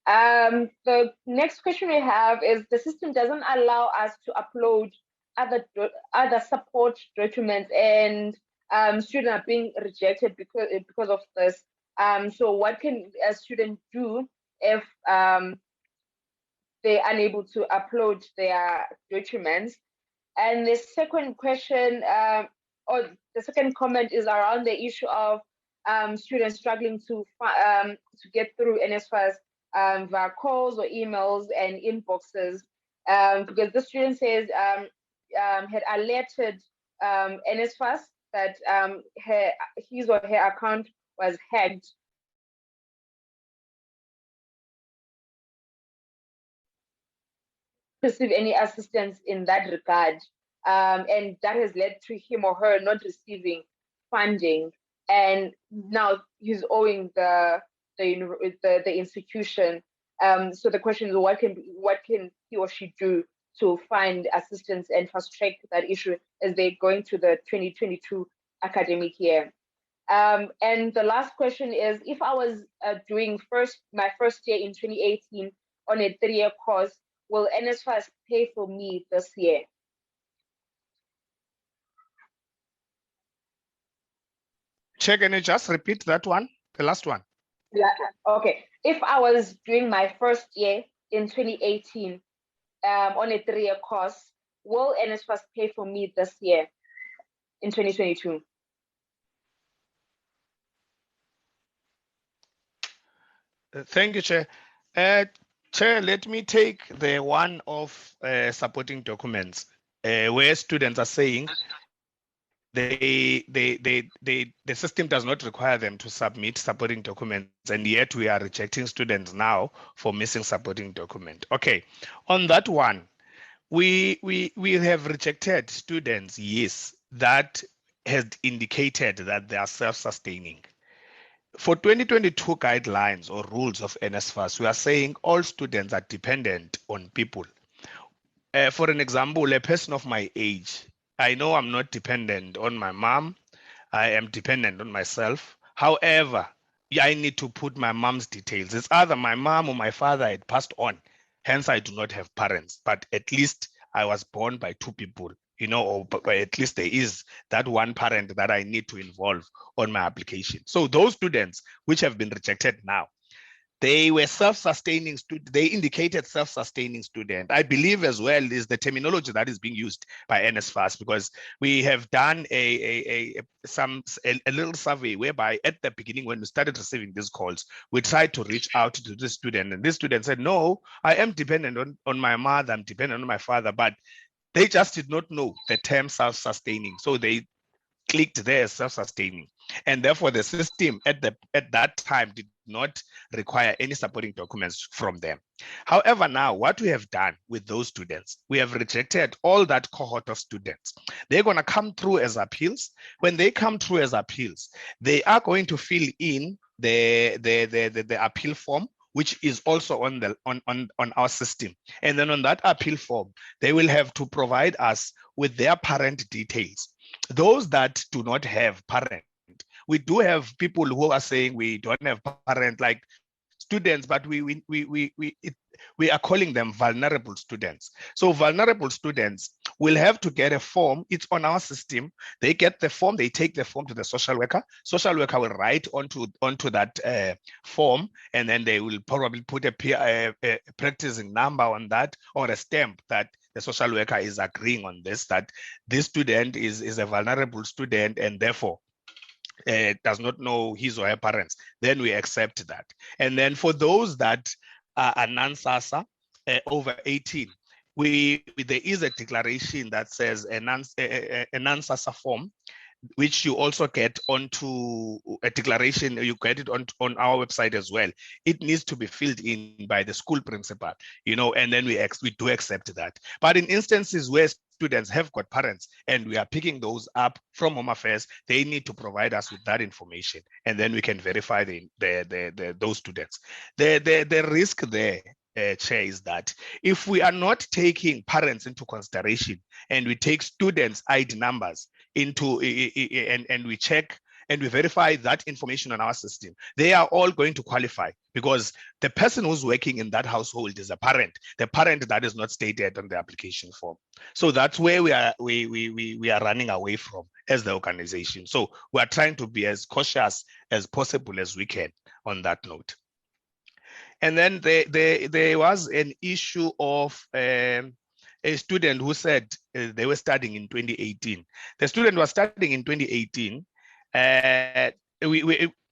The next question we have is the system doesn't allow us to upload other support documents, and students are being rejected because of this. So what can a student do if they're unable to upload their documents? And the second question, or the second comment, is around the issue of students struggling to get through NSFAS via calls or emails and inboxes, because the student says had alerted NSFAS that his or her account was hacked. Receive any assistance in that regard, and that has led to him or her not receiving funding, and now he's owing the institution. So the question is, what can he or she do to find assistance and fast track that issue as they're going to the 2022 academic year? And the last question is, if I was doing my first year in 2018 on a 3-year course, will NSFAS pay for me this year? Chair, can you just repeat that one, the last one? Yeah. Okay. If I was doing my first year in 2018 on a 3-year course, will NSFAS pay for me this year in 2022? Thank you, Chair. Chair, let me take the one of supporting documents, where students are saying the system does not require them to submit supporting documents, and yet we are rejecting students now for missing supporting document. Okay, on that one, we have rejected students, yes, that has indicated that they are self-sustaining. For 2022 guidelines or rules of NSFAS, we are saying all students are dependent on people. For an example, a person of my age, I know I'm not dependent on my mom. I am dependent on myself. However, I need to put my mom's details. It's either my mom or my father had passed on. Hence, I do not have parents, but at least I was born by two people, or at least there is that one parent that I need to involve on my application. So those students which have been rejected now, they were self-sustaining students. They indicated self-sustaining student. I believe as well is the terminology that is being used by NSFAS, because we have done a little survey whereby at the beginning, when we started receiving these calls, we tried to reach out to this student, and this student said, no, I am dependent on my mother, I'm dependent on my father, but they just did not know the term self-sustaining. So they clicked there self-sustaining, and therefore the system at that time did not require any supporting documents from them. However, now what we have done with those students, we have rejected all that cohort of students. They're going to come through as appeals. When they come through as appeals, they are going to fill in the appeal form, which is also on our system. And then on that appeal form, they will have to provide us with their parent details. Those that do not have parent, we do have people who are saying we don't have parent, like students, but we are calling them vulnerable students. So vulnerable students will have to get a form. It's on our system. They get the form, they take the form to the social worker. Social worker will write onto that form, and then they will probably put a practicing number on that, or a stamp that the social worker is agreeing on this, that this student is a vulnerable student and therefore does not know his or her parents. Then we accept that. And then for those that are non-SASSA over 18, there is a declaration that says a non-SASSA form which you also get onto a declaration, you get it on our website as well. It needs to be filled in by the school principal, and then we do accept that. But in instances where students have got parents and we are picking those up from Home Affairs, they need to provide us with that information, and then we can verify those students. The risk there, Chair, is that if we are not taking parents into consideration and we take students' ID numbers into and we check and we verify that information on our system, they are all going to qualify because the person who's working in that household is a parent, the parent that is not stated on the application form. So that's where we are running away from as the organization. So we are trying to be as cautious as possible as we can on that note. And then there was an issue of a student who said they were studying in 2018. The student was studying in 2018.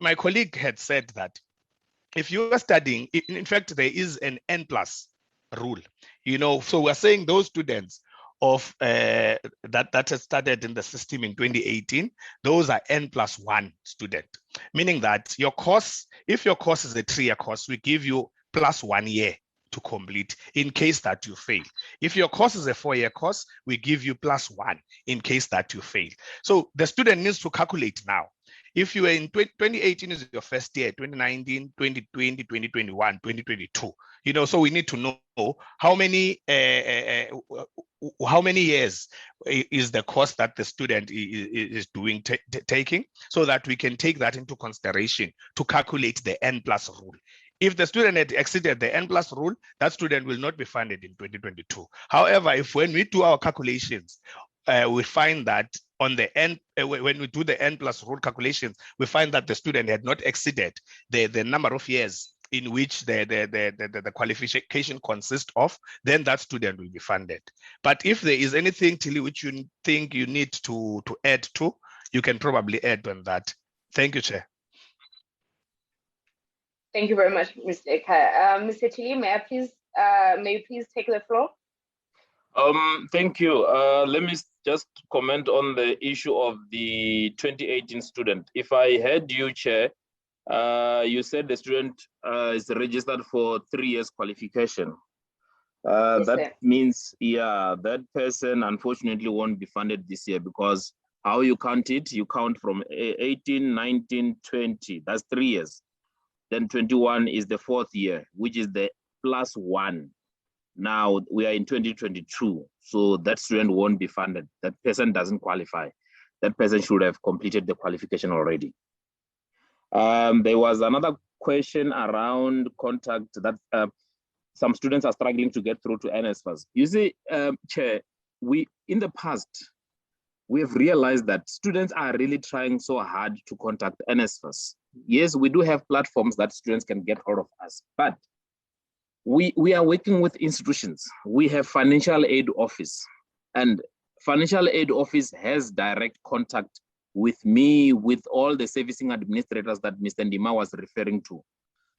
My colleague had said that if you are studying, in fact, there is an N+ rule, so we're saying those students of that has started in the system in 2018, those are N+1 student, meaning that your course, if your course is a 3-year course, we give you +1 year to complete in case that you fail. If your course is a 4-year course, we give you +1 in case that you fail. So the student needs to calculate now. If you are in 2018 is your first year, 2019, 2020, 2021, 2022, so we need to know how many years is the course that the student is doing, taking, so that we can take that into consideration to calculate the N+ rule. If the student had exceeded the N+ rule, that student will not be funded in 2022. However, if when we do our calculations, we find that on the end, when we do the N+ rule calculations, we find that the student had not exceeded the number of years in which the qualification consists of, then that student will be funded. But if there is anything, Tilly, which you think you need to add to, you can probably add on that. Thank you, Chair. Thank you very much, Mr. Eka. Mr. Tilly, may you please take the floor? Thank you. Let me just comment on the issue of the 2018 student. If I heard you, Chair, you said the student is registered for 3 years qualification. Yes, that sir. means, that person unfortunately won't be funded this year, because how you count it, you count from 18, 19, 20, that's 3 years. Then 21 is the 4th year, which is the +1. Now we are in 2022, so that student won't be funded. That person doesn't qualify. That person should have completed the qualification already. There was another question around contact that some students are struggling to get through to NSFAS. You see, Chair, in the past, we have realized that students are really trying so hard to contact NSFAS. Yes, we do have platforms that students can get hold of us, but we are working with institutions. We have financial aid office, and financial aid office has direct contact with me, with all the servicing administrators that Mr. Ndima was referring to.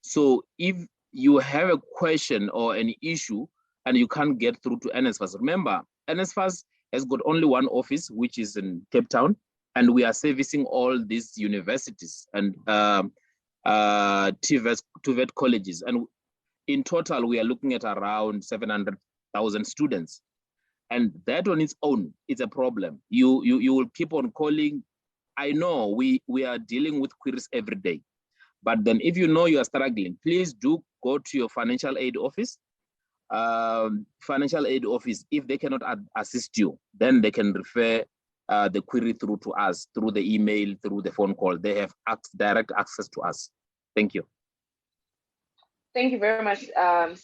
So if you have a question or an issue and you can't get through to NSFAS, remember, NSFAS has got only one office, which is in Cape Town, and we are servicing all these universities and TVET colleges. And in total, we are looking at around 700,000 students. And that on its own is a problem. You will keep on calling. I know we are dealing with queries every day. But then if you know you are struggling, please do go to your financial aid office. Financial aid office, if they cannot assist you, then they can refer the query through to us, through the email, through the phone call. They have direct access to us. Thank you. Thank you very much, Sir.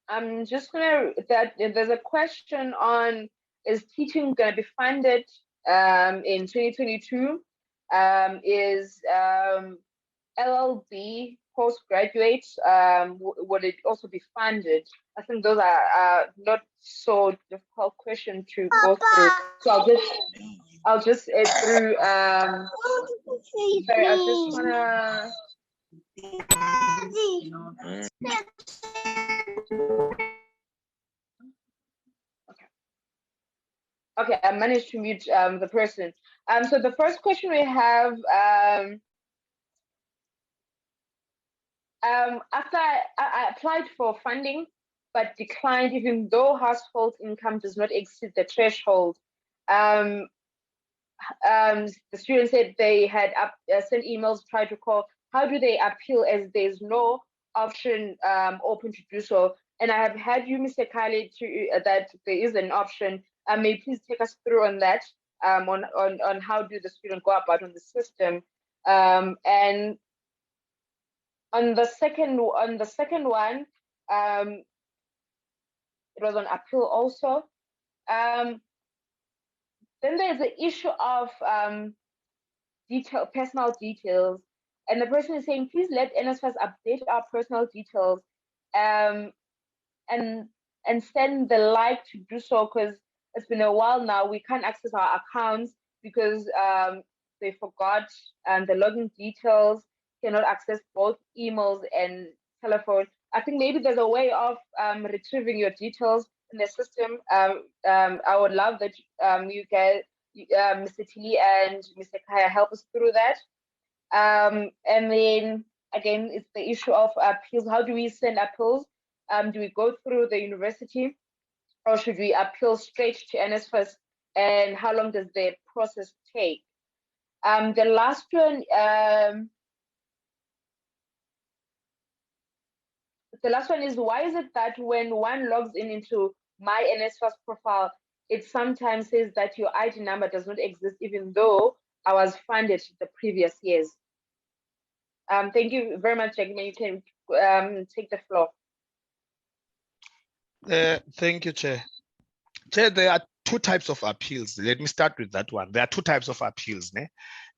I'm just there's a question on, is teaching going to be funded in 2022? Is LLB postgraduate, would it also be funded? I think those are not so difficult question to go through. So I'll just add through. Sorry, I just wanna. Okay, I managed to mute the person. So the first question we have, after I applied for funding, but declined even though household income does not exceed the threshold. The students said they had sent emails, tried to call. How do they appeal as there's no option open to do so? And I have had you, Mr. Kale, to that there is an option. May you please take us through on that, on how do the students go about on the system, and on the second one, it was on appeal also. Then there's the issue of personal details, and the person is saying, please let NSFAS update our personal details, and send the like to do so, because it's been a while now. We can't access our accounts because they forgot the login details. Cannot access both emails and telephone. I think maybe there's a way of retrieving your details in the system. I would love that you guys, Mr. Tilly and Mr. Kaya, help us through that. And then again, it's the issue of appeals. How do we send appeals? Do we go through the university, or should we appeal straight to NSFAS? And how long does the process take? The last one, is, why is it that when one logs into my NSFAS profile, it sometimes says that your ID number does not exist, even though I was funded the previous years? Thank you very much, Jagme. You can take the floor. Thank you, Chair. Chair, there are two types of appeals. Let me start with that one. There are two types of appeals.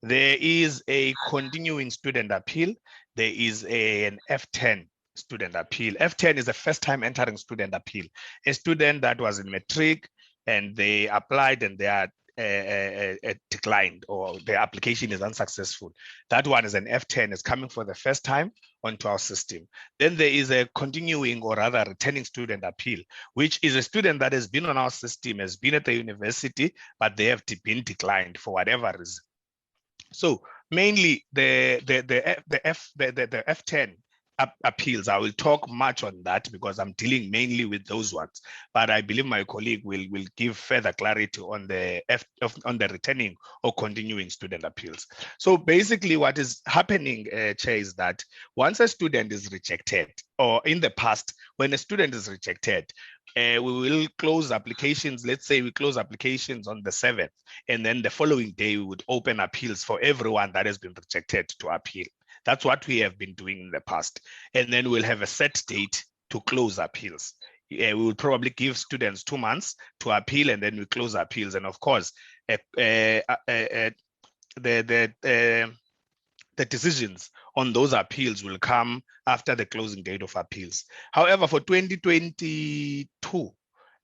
There is a continuing student appeal. There is an F10 student appeal. F10 is a first time entering student appeal. A student that was in matric and they applied and they are declined, or their application is unsuccessful. That one is an F10, is coming for the first time onto our system. Then there is a continuing, or rather returning student appeal, which is a student that has been on our system, has been at the university, but they have been declined for whatever reason. So mainly the F10 appeals, I will talk much on that because I'm dealing mainly with those ones, but I believe my colleague will give further clarity on the returning or continuing student appeals. So basically what is happening, Chair, is that once a student is rejected, or in the past, when a student is rejected, we will close applications. Let's say we close applications on the 7th, and then the following day we would open appeals for everyone that has been rejected to appeal. That's what we have been doing in the past. And then we'll have a set date to close appeals. We will probably give students 2 months to appeal, and then we close appeals. And of course, the decisions on those appeals will come after the closing date of appeals. However, for 2022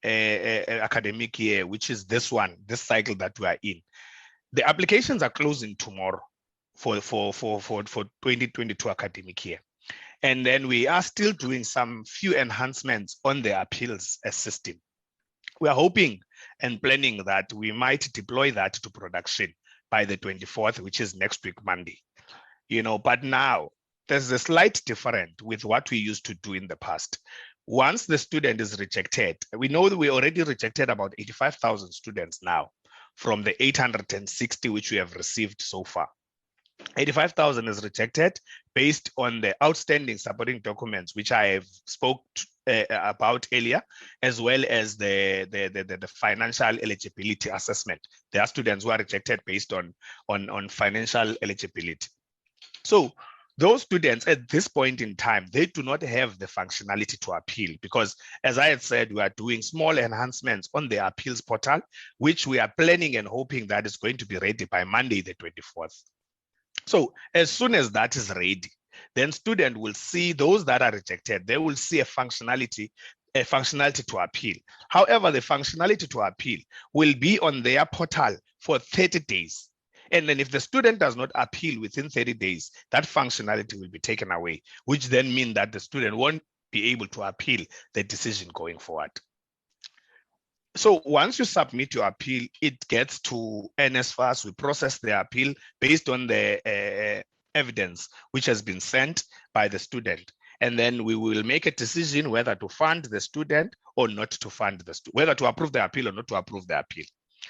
academic year, which is this cycle that we are in, the applications are closing tomorrow for 2022 academic year. And then we are still doing some few enhancements on the appeals system. We are hoping and planning that we might deploy that to production by the 24th, which is next week, Monday. But now there's a slight difference with what we used to do in the past. Once the student is rejected, we know that we already rejected about 85,000 students now from the 860 which we have received so far. 85,000 is rejected based on the outstanding supporting documents, which I have spoke about earlier, as well as the financial eligibility assessment. There are students who are rejected based on financial eligibility. So those students at this point in time, they do not have the functionality to appeal because, as I had said, we are doing small enhancements on the appeals portal, which we are planning and hoping that is going to be ready by Monday, the 24th. So as soon as that is ready, then student will see those that are rejected. They will see a functionality to appeal. However, the functionality to appeal will be on their portal for 30 days. And then if the student does not appeal within 30 days, that functionality will be taken away, which then means that the student won't be able to appeal the decision going forward. So once you submit your appeal, it gets to NSFAS. We process the appeal based on the evidence which has been sent by the student. And then we will make a decision whether to fund the student or not to fund the student, whether to approve the appeal or not to approve the appeal.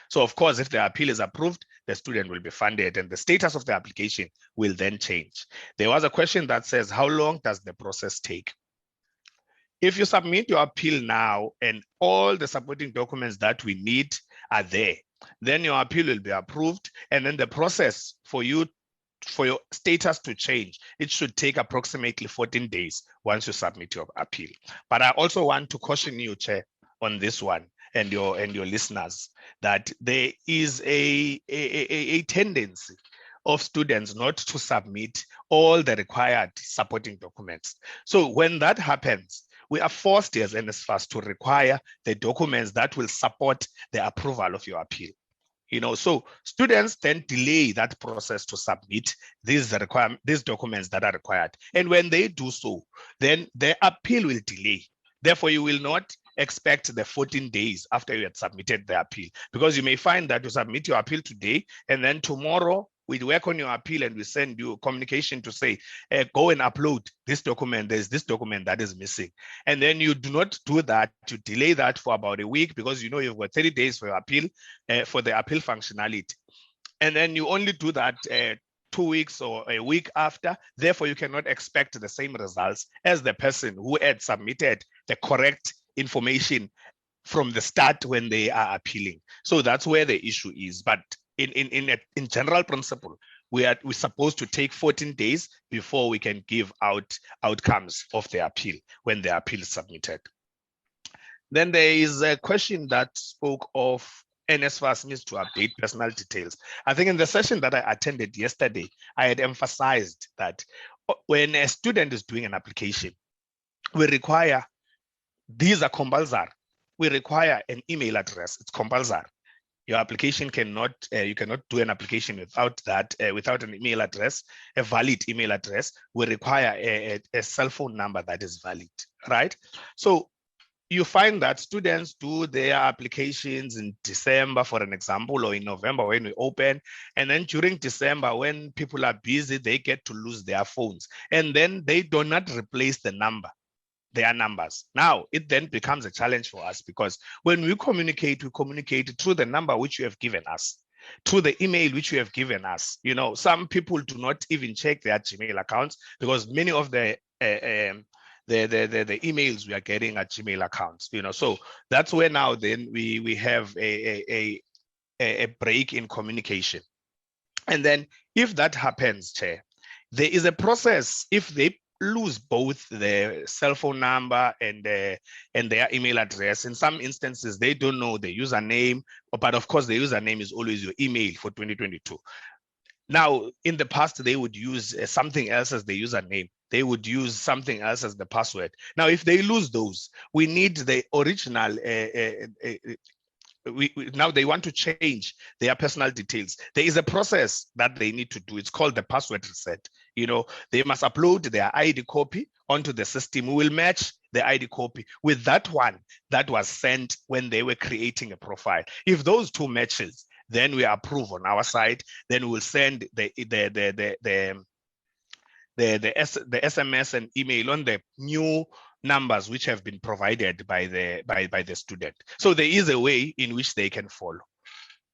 So of course, if the appeal is approved, the student will be funded and the status of the application will then change. There was a question that says, how long does the process take? If you submit your appeal now and all the supporting documents that we need are there, then your appeal will be approved. And then the process for your status to change, it should take approximately 14 days once you submit your appeal. But I also want to caution you, Chair, on this one and your listeners, that there is a tendency of students not to submit all the required supporting documents. So when that happens, we are forced as NSFAS to require the documents that will support the approval of your appeal. So students then delay that process to submit these documents that are required. And when they do so, then the appeal will delay. Therefore, you will not expect the 14 days after you had submitted the appeal, because you may find that you submit your appeal today and then tomorrow we work on your appeal and we send you a communication to say, go and upload this document. There's this document that is missing. And then you do not do that. You delay that for about a week because you know you've got 30 days for your appeal, for the appeal functionality. And then you only do that 2 weeks or a week after. Therefore, you cannot expect the same results as the person who had submitted the correct information from the start when they are appealing. So that's where the issue is. But in general principle, we're supposed to take 14 days before we can give out outcomes of the appeal when the appeal is submitted. Then there is a question that spoke of NSFAS needs to update personal details. I think in the session that I attended yesterday, I had emphasized that when a student is doing an application, we require, these are compulsory. We require an email address. It's compulsory. Your application cannot, you cannot do an application without that, without an email address, a valid email address. We require a cell phone number that is valid, right? So you find that students do their applications in December, for an example, or in November when we open. And then during December, when people are busy, they get to lose their phones. And then they do not replace the number. Their numbers. Now, it then becomes a challenge for us because when we communicate through the number which you have given us, through the email which you have given us. Some people do not even check their Gmail accounts because many of the emails we are getting are Gmail accounts. So that's where now then we have a break in communication. And then if that happens, Chair, there is a process. If they lose both the cell phone number and their email address. In some instances, they don't know the username, but of course, the username is always your email for 2022. Now, in the past, they would use something else as the username. They would use something else as the password. Now, if they lose those, we need the original now they want to change their personal details. There is a process that they need to do. It's called the password reset. They must upload their ID copy onto the system. We will match the ID copy with that one that was sent when they were creating a profile. If those two matches, then we approve on our side. Then we will send the SMS and email on the new numbers which have been provided by the student. So there is a way in which they can follow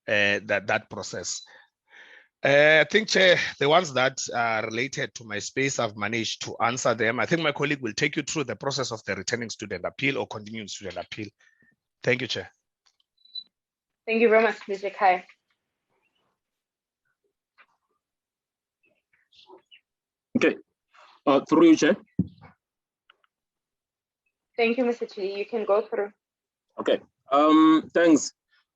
that process. I think, Chair, the ones that are related to my space, I've managed to answer them. I think my colleague will take you through the process of the returning student appeal or continuing student appeal. Thank you, Chair. Thank you very much, Mr. Kai. Okay, through you, Chair. Thank you, Mr. Chidi. You can go through. Okay, thanks.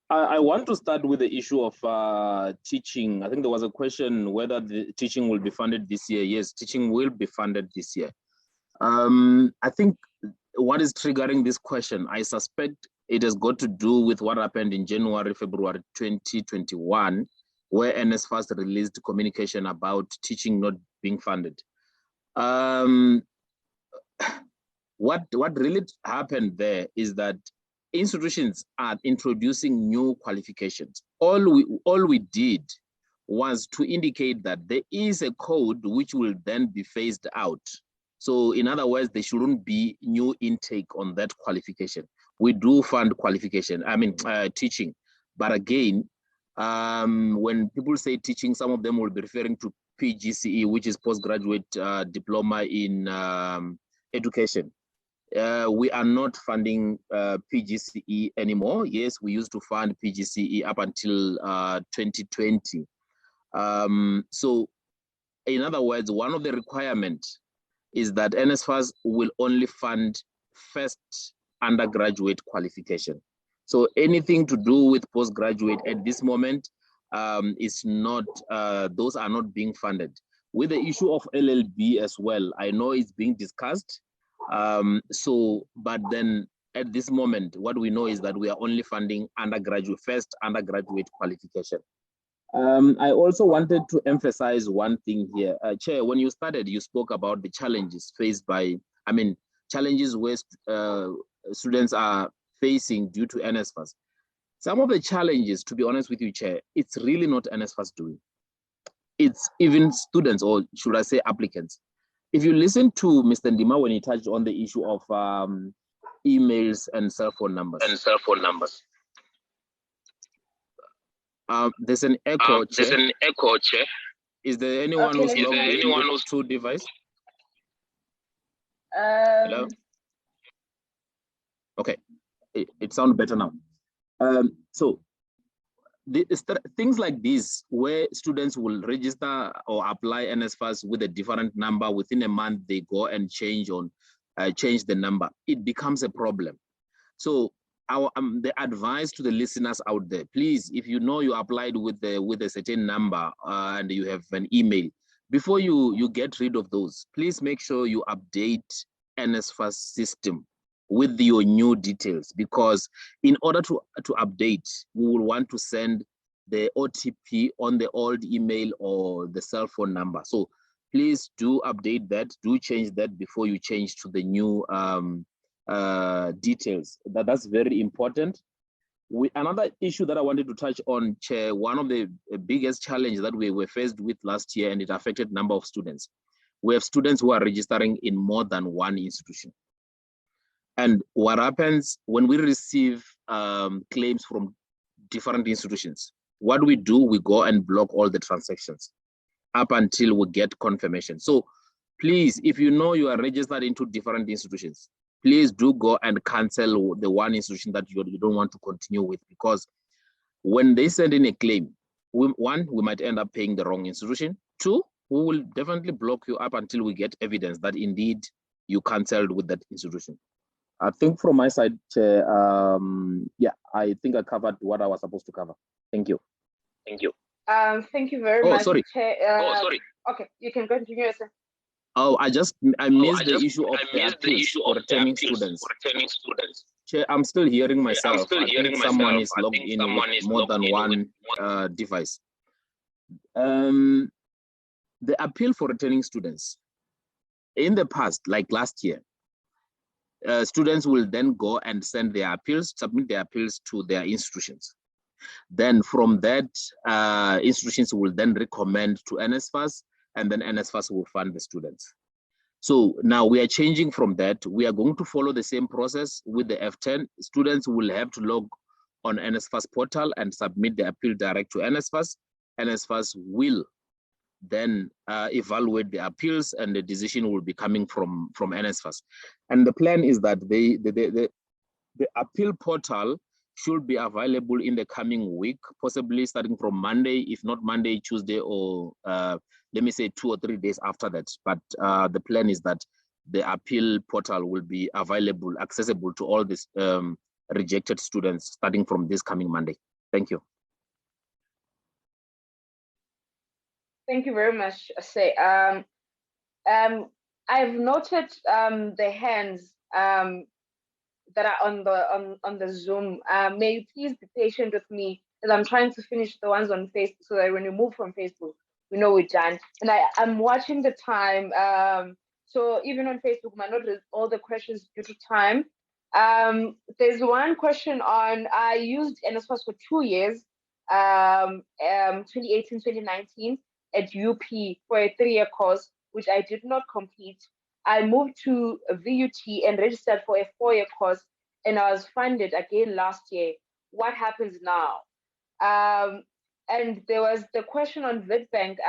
I want to start with the issue of teaching. I think there was a question whether the teaching will be funded this year. Yes, teaching will be funded this year. I think what is triggering this question, I suspect it has got to do with what happened in January, February 2021, where NSFAS released communication about teaching not being funded. What really happened there is that institutions are introducing new qualifications. All we did was to indicate that there is a code which will then be phased out. So in other words, there shouldn't be new intake on that qualification. We do fund qualification, teaching. But again, when people say teaching, some of them will be referring to PGCE, which is postgraduate diploma in education. We are not funding PGCE anymore. Yes, we used to fund PGCE up until 2020. So in other words, one of the requirements is that NSFAS will only fund first undergraduate qualification. So anything to do with postgraduate at this moment is not, those are not being funded. With the issue of LLB as well, I know it's being discussed. But then at this moment, what we know is that we are only funding first undergraduate qualification. I also wanted to emphasize one thing here. Chair, when you started, you spoke about the challenges faced by, challenges where students are facing due to NSFAS. Some of the challenges, to be honest with you, Chair, it's really not NSFAS doing. It's even students, or should I say applicants. If you listen to Mr. Ndima when he touched on the issue of emails and cell phone numbers. There's an echo, Chair. Is there anyone who's logged in with two devices? Hello? Okay, it sounds better now. So things like this, where students will register or apply NSFAS with a different number, within a month they go and change the number, it becomes a problem. So the advice to the listeners out there, please, if you know you applied with a certain number and you have an email, before you get rid of those, please make sure you update NSFAS system with your new details, because in order to update, we will want to send the OTP on the old email or the cell phone number. So please do update that, do change that before you change to the new details. That's very important. Another issue that I wanted to touch on, Chair, one of the biggest challenges that we were faced with last year, and it affected number of students. We have students who are registering in more than one institution. And what happens when we receive claims from different institutions? What we do, we go and block all the transactions up until we get confirmation. So please, if you know you are registered into different institutions, please do go and cancel the one institution that you don't want to continue with, because when they send in a claim, one, we might end up paying the wrong institution. Two, we will definitely block you up until we get evidence that indeed you canceled with that institution. I think from my side, Chair, I think I covered what I was supposed to cover. Thank you. Thank you very much. Sorry. Chair, okay, you can continue, sir. I missed the issue of the appeals for returning students. Chair, I'm still hearing myself. I think someone is logged in with more than one device. The appeal for returning students. In the past, like last year, students will then go and send their appeals, submit their appeals to their institutions. Then from that, institutions will then recommend to NSFAS, and then NSFAS will fund the students. So now we are changing from that. We are going to follow the same process with the F10. Students will have to log on NSFAS portal and submit the appeal direct to NSFAS. NSFAS will then evaluate the appeals, and the decision will be coming from NSFAS. And the plan is that the appeal portal should be available in the coming week, possibly starting from Monday, if not Monday, Tuesday, or let me say 2 or 3 days after that. But the plan is that the appeal portal will be available, accessible to all these rejected students starting from this coming Monday. Thank you. Thank you very much, Say. I've noted the hands that are on the Zoom. May you please be patient with me as I'm trying to finish the ones on Facebook, so that when we move from Facebook, we know we're done. And I'm watching the time. So even on Facebook, we might not read all the questions due to time. There's one question on, I used NSFAS for 2 years, 2018, 2019 at UP for a 3-year course, which I did not complete. I moved to VUT and registered for a 4-year course, and I was funded again last year. What happens now? And there was the question on Witbank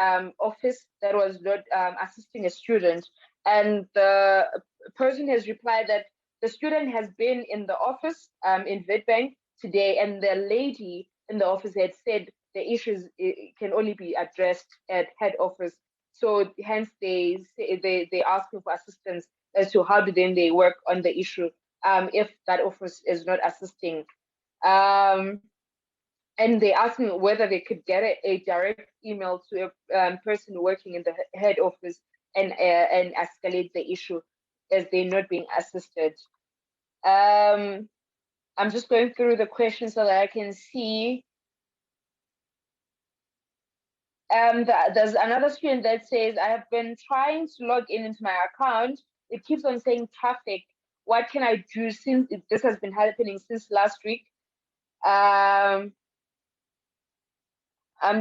office that was not assisting a student, and the person has replied that the student has been in the office in Witbank today, and the lady in the office had said the issues can only be addressed at head office. So hence they asking for assistance as to how do then they work on the issue if that office is not assisting. And they asked me whether they could get a direct email to a person working in the head office and escalate the issue as they're not being assisted. I'm just going through the questions so that I can see. There's another student that says, I have been trying to log into my account. It keeps on saying traffic. What can I do since this has been happening since last week? I'm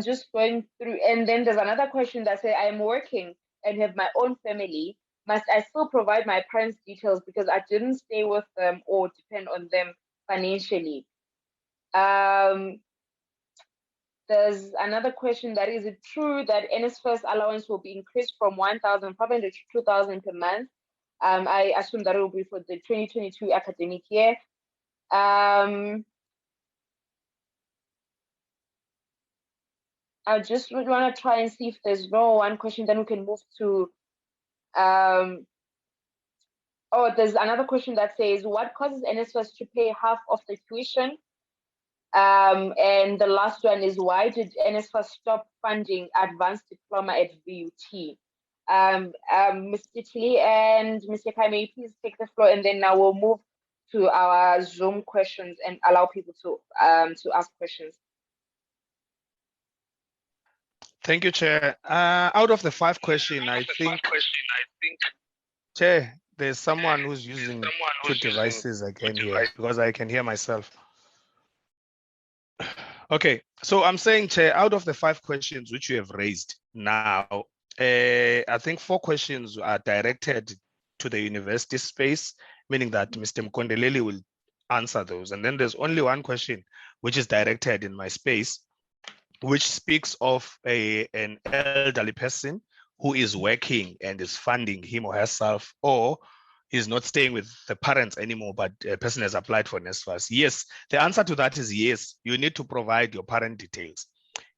just going through, and then there's another question that says, I am working and have my own family. Must I still provide my parents' details because I didn't stay with them or depend on them financially? There's another question that is it true that NSFAS allowance will be increased from 1,500 to 2,000 per month? I assume that it will be for the 2022 academic year. I just would want to try and see if there's no one question, then we can move to, oh, there's another question that says, what causes NSFAS to pay half of the tuition? And the last one is, why did NSFAS stop funding advanced diploma at VUT? Mr. Tilly and Mr. Kai, may you please take the floor, and then now we'll move to our Zoom questions and allow people to ask questions. Thank you, Chair. Out of the 5 questions, I think, Chair, there's someone who's using 2 devices again here because I can hear myself. Okay, so I'm saying, Chair, out of the 5 questions which you have raised now, I think 4 questions are directed to the university space, meaning that Mr. Mkondeleli will answer those. And then there's only 1 question which is directed in my space, which speaks of an elderly person who is working and is funding him or herself, or is not staying with the parents anymore, but a person has applied for NSFAS. Yes, the answer to that is yes. You need to provide your parent details.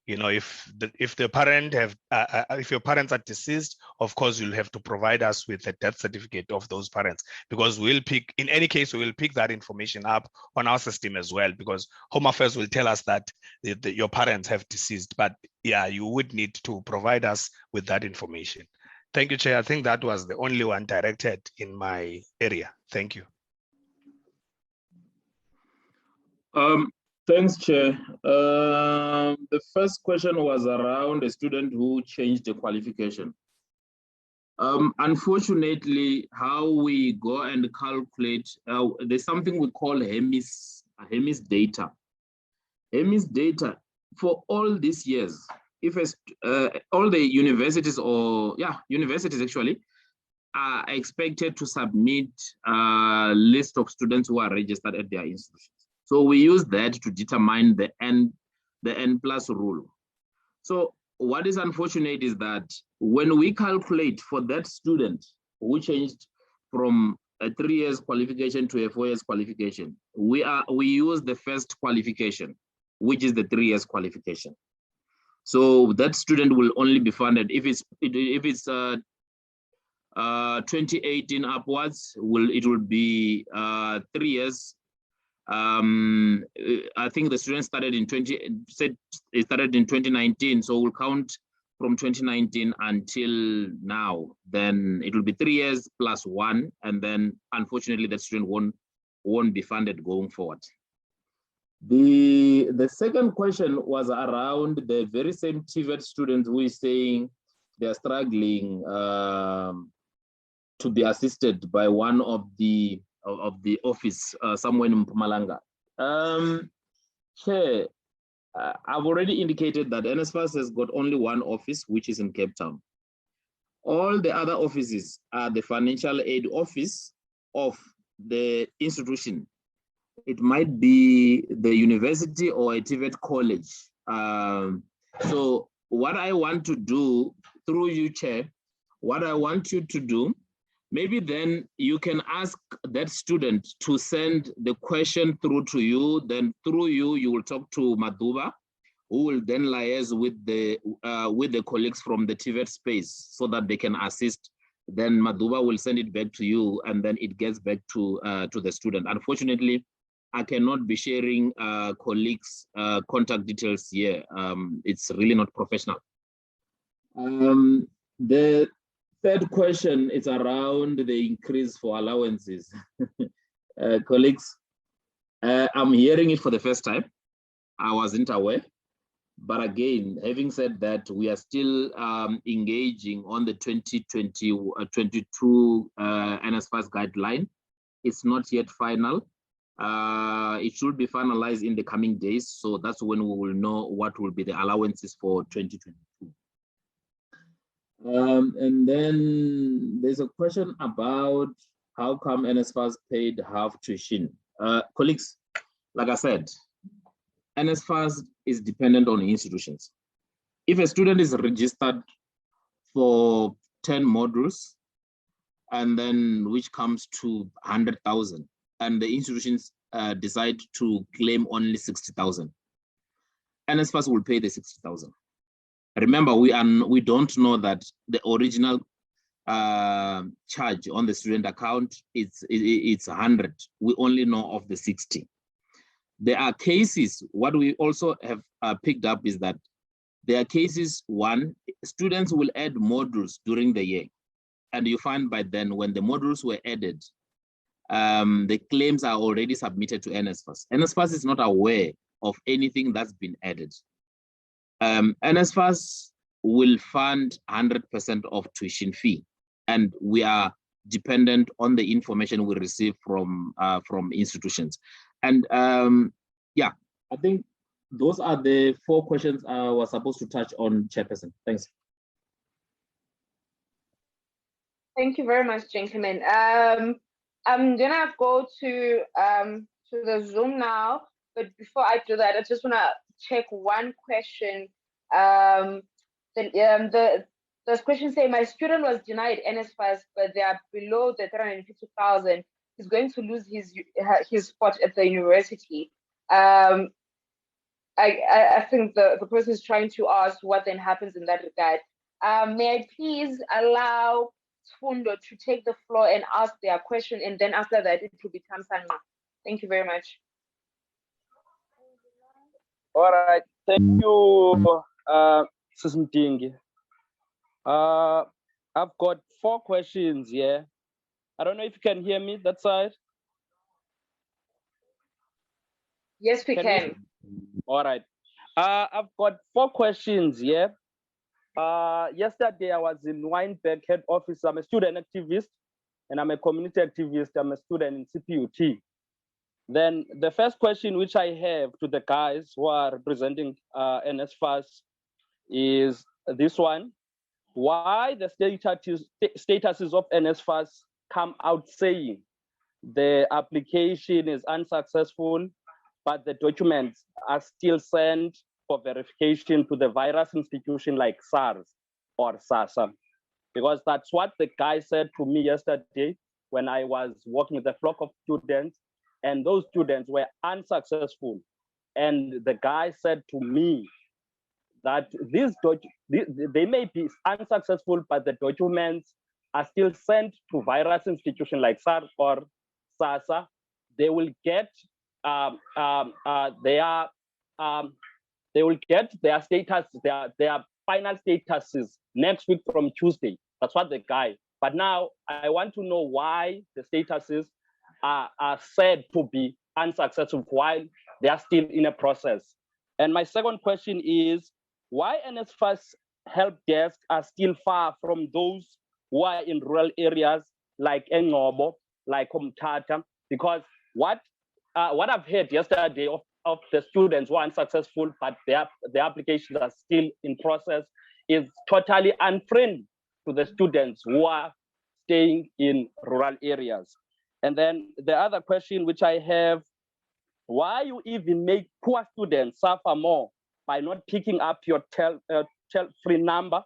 You know, if the parent if your parents are deceased, of course you'll have to provide us with a death certificate of those parents, because we'll pick, in any case, we will pick that information up on our system as well, because Home Affairs will tell us that your parents have deceased. But yeah, you would need to provide us with that information. Thank you, Chair. I think that was the only one directed in my area. Thank you. Thanks, Chair. The first question was around a student who changed the qualification. Unfortunately, how we go and calculate, there's something we call HEMIS data. HEMIS data for all these years, if all the universities, or universities actually, are expected to submit a list of students who are registered at their institutions. So we use that to determine the N plus rule. So what is unfortunate is that when we calculate for that student who changed from a 3 years qualification to a 4 years qualification, we use the first qualification, which is the 3 years qualification. So that student will only be funded if it's 2018 upwards. It will be 3 years. I think the student started in 2019, so we'll count from 2019 until now. Then it will be 3 years plus 1, and then unfortunately the student won't be funded going forward. The second question was around the very same TVET student who is saying they are struggling to be assisted by one of the the office somewhere in Mpumalanga. Chair, I've already indicated that NSFAS has got only one office, which is in Cape Town. All the other offices are the financial aid office of the institution. It might be the university or a TVET college. So what I want to do through you, Chair, what I want you to do, maybe then you can ask that student to send the question through to you, then through you, you will talk to Maduba, who will then liaise with the colleagues from the TVET space so that they can assist. Then Maduba will send it back to you, and then it gets back to the student. Unfortunately, I cannot be sharing colleagues' contact details here. It's really not professional. The third question is around the increase for allowances. Colleagues, I'm hearing it for the first time. I wasn't aware. But again, having said that, we are still engaging on the 2022 NSFAS guideline. It's not yet final. It should be finalized in the coming days. So that's when we will know what will be the allowances for 2022. And then there's a question about how come NSFAS paid half tuition. Colleagues, like I said, NSFAS is dependent on institutions. If a student is registered for 10 modules, and then which comes to 100,000, and the institutions decide to claim only 60,000, NSFAS will pay the 60,000. Remember, we don't know that the original charge on the student account it's 100. We only know of the 60. There are cases, what we also have picked up is that there are cases, one, students will add modules during the year. And you find by then when the modules were added, the claims are already submitted to NSFAS. NSFAS is not aware of anything that's been added. NSFAS will fund 100% of tuition fee, and we are dependent on the information we receive from institutions. And yeah, I think those are the 4 questions I was supposed to touch on, Chairperson. Thanks. Thank you very much, gentlemen. I'm gonna go to the Zoom now, but before I do that, I just wanna check one question. This question say, my student was denied NSFAS, but they are below the 350,000. He's going to lose his spot at the university. I think the person is trying to ask what then happens in that regard. May I please allow Fundo to take the floor and ask their question, and then after that it will become Sanma. Thank you very much. All right, thank you, Sis Mtingi. I've got 4 questions here. I don't know if you can hear me that side. Yes, we can. All right. I've got 4 questions here. Yesterday I was in Weinberg head office. I'm a student activist and I'm a community activist. I'm a student in CPUT. Then the first question which I have to the guys who are representing NSFAS is this one. Why the statuses of NSFAS come out saying the application is unsuccessful, but the documents are still sent for verification to the virus institution like SARS or SASA? Because that's what the guy said to me yesterday when I was working with a flock of students, and those students were unsuccessful. And the guy said to me that they may be unsuccessful, but the documents are still sent to virus institution like SARS or SASA. They will get they will get their status, their final statuses next week from Tuesday. That's what the guy. But now I want to know why the statuses are said to be unsuccessful while they are still in a process. And my second question is, why NSFAS help desks are still far from those who are in rural areas like Engobo, like Umtata, because what I've heard yesterday of the students who are unsuccessful, but their applications are still in process, is totally unfriendly to the students who are staying in rural areas. And then the other question which I have, why you even make poor students suffer more by not picking up your child-free number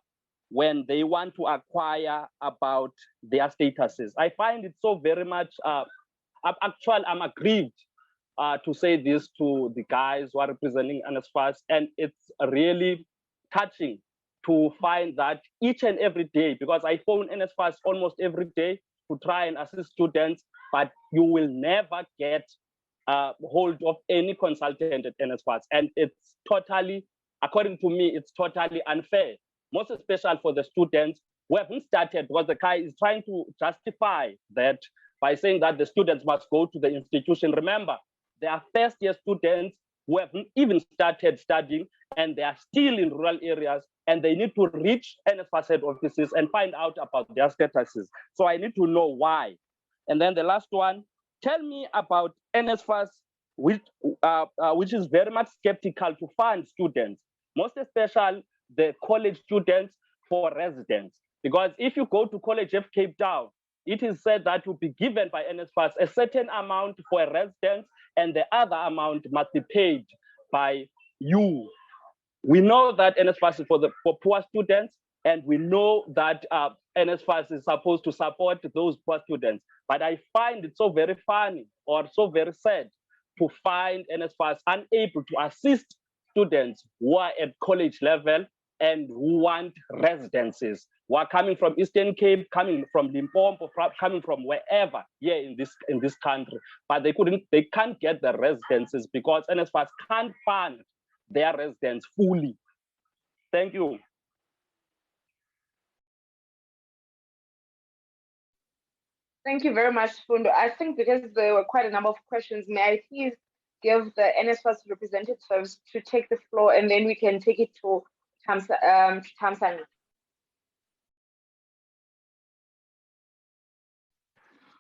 when they want to acquire about their statuses? I find it so very much, I'm aggrieved to say this to the guys who are representing NSFAS, and it's really touching to find that each and every day, because I phone NSFAS almost every day to try and assist students, but you will never get hold of any consultant at NSFAS. And it's totally, according to me, it's totally unfair, most especially for the students who haven't started, because the guy is trying to justify that by saying that the students must go to the institution. Remember, there are first-year students who haven't even started studying, and they are still in rural areas, and they need to reach NSFAS head offices and find out about their statuses. So I need to know why. And then the last one, tell me about NSFAS, which is very much skeptical to fund students, most especially the college students for residence. Because if you go to College of Cape Town, it is said that will be given by NSFAS a certain amount for a residence, and the other amount must be paid by you. We know that NSFAS is for poor students, and we know that NSFAS is supposed to support those poor students. But I find it so very funny or so very sad to find NSFAS unable to assist students who are at college level and who want residences, who are coming from Eastern Cape, coming from Limpopo, coming from wherever here in this country, but they can't get the residences because NSFAS can't fund their residents fully. Thank you. Thank you very much, Fundo. I think because there were quite a number of questions, may I please give the NSFAS representatives to take the floor, and then we can take it to Thamsanqa.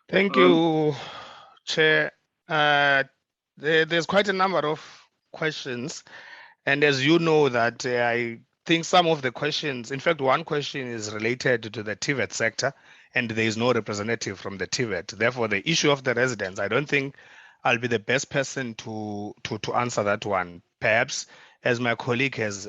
Thank you, Chair. There's quite a number of questions, and as you know that I think some of the questions, in fact, one question is related to the TVET sector, and there is no representative from the TVET. Therefore, the issue of the residents, I don't think I'll be the best person to answer that one. Perhaps, as my colleague has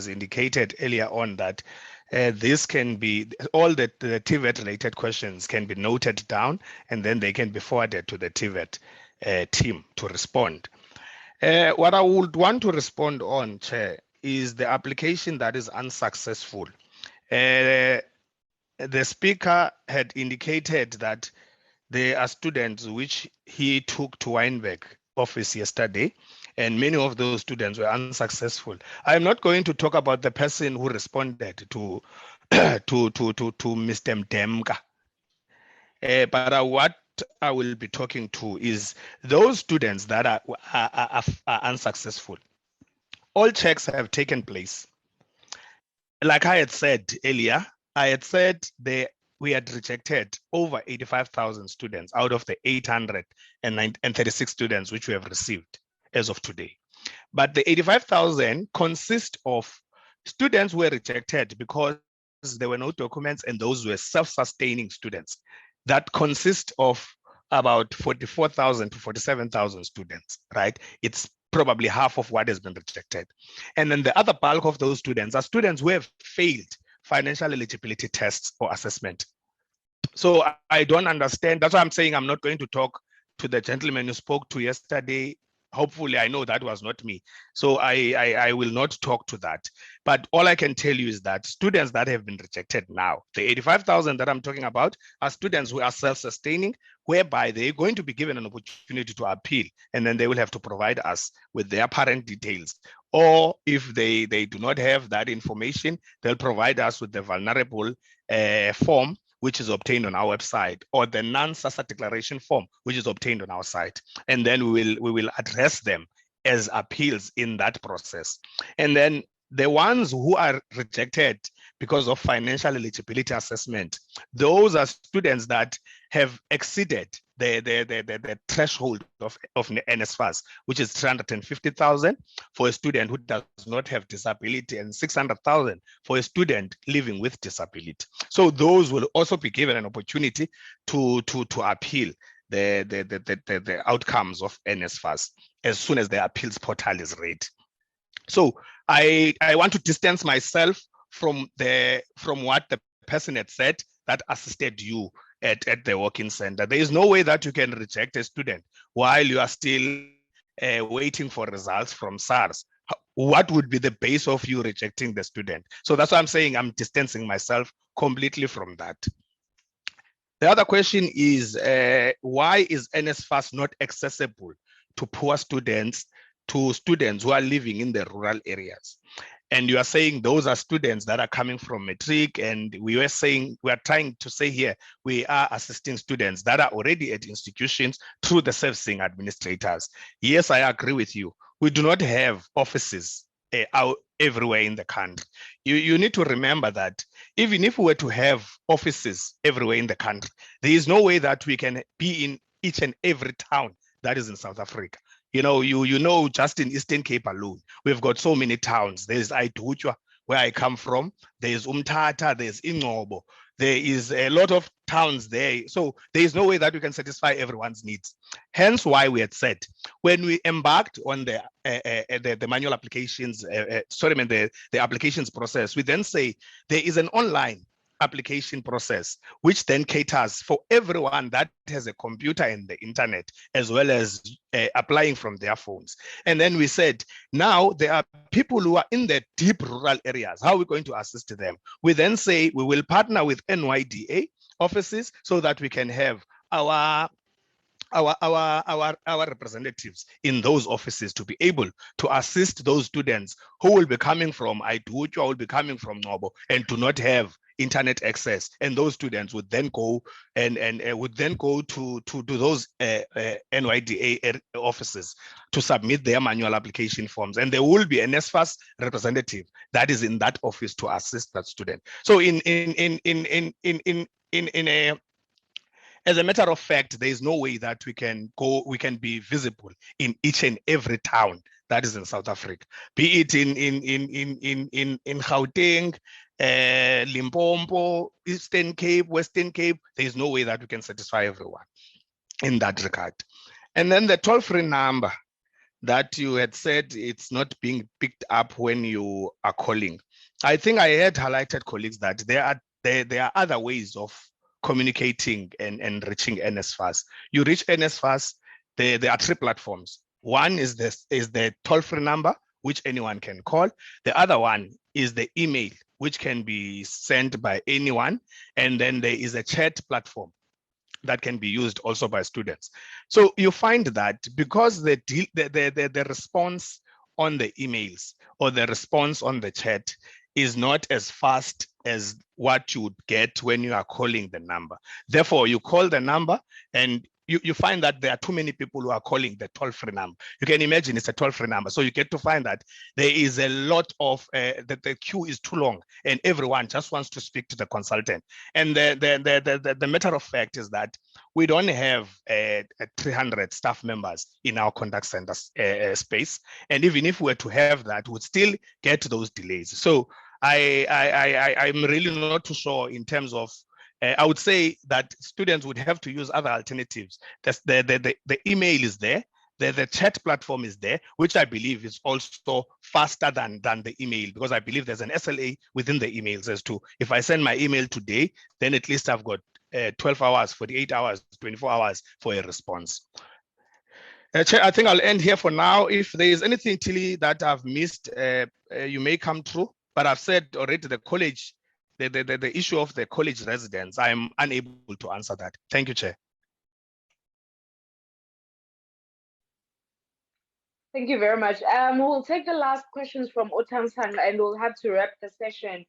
indicated earlier on, that this can be, all the TVET related questions can be noted down, and then they can be forwarded to the TVET team to respond. What I would want to respond on, Chair, is the application that is unsuccessful. The speaker had indicated that there are students which he took to Wynberg office yesterday, and many of those students were unsuccessful. I'm not going to talk about the person who responded to Mr. Mdemka, but what I will be talking to is those students that are unsuccessful. All checks have taken place. Like I had said earlier, we had rejected over 85,000 students out of the 836 students which we have received as of today. But the 85,000 consist of students who were rejected because there were no documents, and those were self-sustaining students. That consist of about 44,000 to 47,000 students, right? It's probably half of what has been rejected. And then the other bulk of those students are students who have failed financial eligibility tests or assessment. So I don't understand. That's why I'm saying I'm not going to talk to the gentleman you spoke to yesterday. Hopefully, I know that was not me. So I will not talk to that. But all I can tell you is that students that have been rejected now, the 85,000 that I'm talking about, are students who are self-sustaining, whereby they're going to be given an opportunity to appeal, and then they will have to provide us with their parent details. Or if they do not have that information, they'll provide us with the vulnerable form, which is obtained on our website, or the non-SASSA declaration form, which is obtained on our site. And then we will address them as appeals in that process. And then the ones who are rejected because of financial eligibility assessment. Those are students that have exceeded the threshold of NSFAS, which is 350,000 for a student who does not have disability and 600,000 for a student living with disability. So those will also be given an opportunity to appeal the outcomes of NSFAS as soon as the appeals portal is ready. So I want to distance myself from what the person had said that assisted you at the walk-in center. There is no way that you can reject a student while you are still waiting for results from SARS. What would be the base of you rejecting the student? So that's why I'm saying I'm distancing myself completely from that. The other question is, why is NSFAS not accessible to poor students, to students who are living in the rural areas? And you are saying those are students that are coming from matric, and we are trying to say here, we are assisting students that are already at institutions through the servicing administrators. Yes, I agree with you. We do not have offices out everywhere in the country. You need to remember that even if we were to have offices everywhere in the country, there is no way that we can be in each and every town that is in South Africa. You know, just in Eastern Cape alone, we've got so many towns. There's Aituchwa, where I come from. There's Umtata, there's Ingobo. There is a lot of towns there. So there is no way that we can satisfy everyone's needs. Hence why we had said, when we embarked on the manual applications, the applications process, we then say there is an online application process, which then caters for everyone that has a computer and the internet, as well as applying from their phones. And then we said, now there are people who are in the deep rural areas. How are we going to assist them? We then say we will partner with NYDA offices so that we can have our representatives in those offices to be able to assist those students who will be coming from Aituchwa, will be coming from Nobo, and do not have internet access. And those students would then go and would then go to those NYDA offices to submit their manual application forms, and there will be an NSFAS representative that is in that office to assist that student. So as a matter of fact, there is no way that we can be visible in each and every town that is in South Africa, be it in Gauteng, Limpopo, Eastern Cape, Western Cape. There is no way that we can satisfy everyone in that regard. And then the toll-free number that you had said it's not being picked up when you are calling. I think I had highlighted, colleagues, that there are other ways of communicating and reaching NSFAS. You reach NSFAS, there are three platforms. One is the toll-free number, which anyone can call. The other one is the email, which can be sent by anyone. And then there is a chat platform that can be used also by students. So you find that because the response on the emails or the response on the chat is not as fast as what you would get when you are calling the number. Therefore, you call the number and you find that there are too many people who are calling the toll-free number. You can imagine it's a toll-free number. So you get to find that there is a lot of, the queue is too long and everyone just wants to speak to the consultant. And the matter of fact is that we don't have 300 staff members in our contact center space. And even if we were to have that, we'd still get those delays. So I'm really not too sure in terms of, I would say that students would have to use other alternatives. The email is there, the chat platform is there, which I believe is also faster than the email, because I believe there's an SLA within the emails as to, if I send my email today, then at least I've got 12 hours, 48 hours, 24 hours for a response. Chair, I think I'll end here for now. If there is anything, Tilly, that I've missed, you may come through, but I've said already the college, the issue of the college residents, I'm unable to answer that. Thank you, Chair. Thank you very much. We'll take the last questions from Otamsang and we'll have to wrap the session.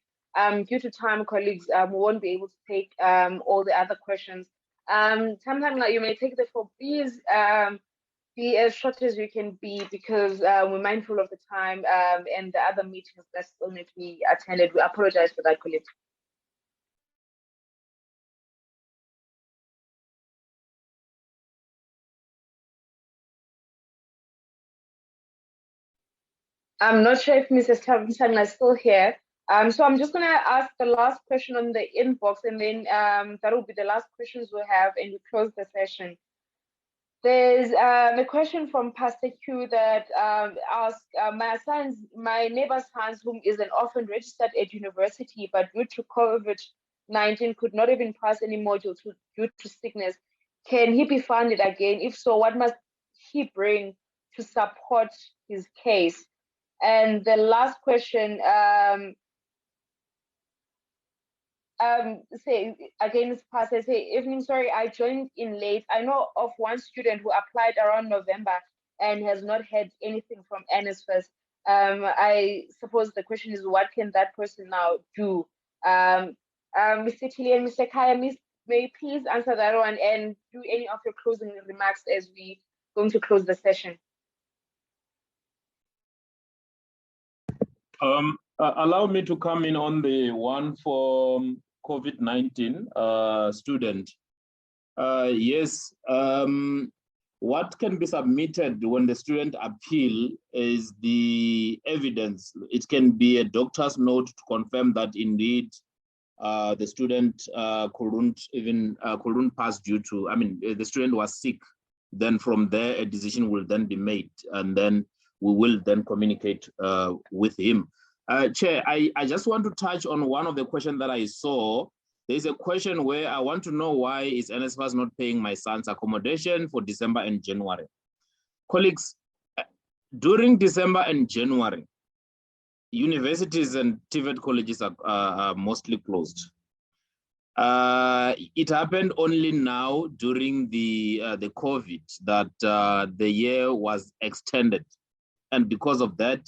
Due to time, colleagues, we won't be able to take all the other questions. Sometimes you may take the floor. Please be as short as you can be, because we're mindful of the time and the other meetings that still need to be attended. We apologize for that, colleague. I'm not sure if Mrs. Tavintana is still here. So I'm just going to ask the last question on the inbox, and then that will be the last questions we'll have, and we close the session. There's a question from Pastor Q that asks, my neighbor's sons, whom is an orphan registered at university, but due to COVID-19 could not even pass any module due to sickness. Can he be funded again? If so, what must he bring to support his case? And the last question, say again, Pastor, say, evening, sorry, I joined in late. I know of one student who applied around November and has not had anything from NSFAS. I suppose the question is, what can that person now do? Mr. Tilly and Mr. Kaya, may you please answer that one and do any of your closing remarks as we going to close the session. Allow me to come in on the one for COVID-19 student. Yes, what can be submitted when the student appeal is the evidence. It can be a doctor's note to confirm that indeed the student couldn't pass due to, the student was sick. Then from there, a decision will then be made, and then we will then communicate with him. Chair, I just want to touch on one of the questions that I saw. There's a question where I want to know why is NSFAS not paying my son's accommodation for December and January. Colleagues, during December and January, universities and TVET colleges are mostly closed. It happened only now during the COVID that the year was extended. And because of that,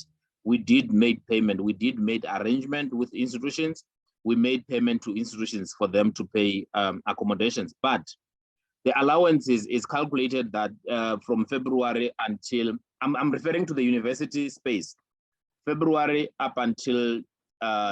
we did make payment. We did make arrangement with institutions. We made payment to institutions for them to pay accommodations. But the allowance is calculated that from February until, I'm referring to the university space, February up until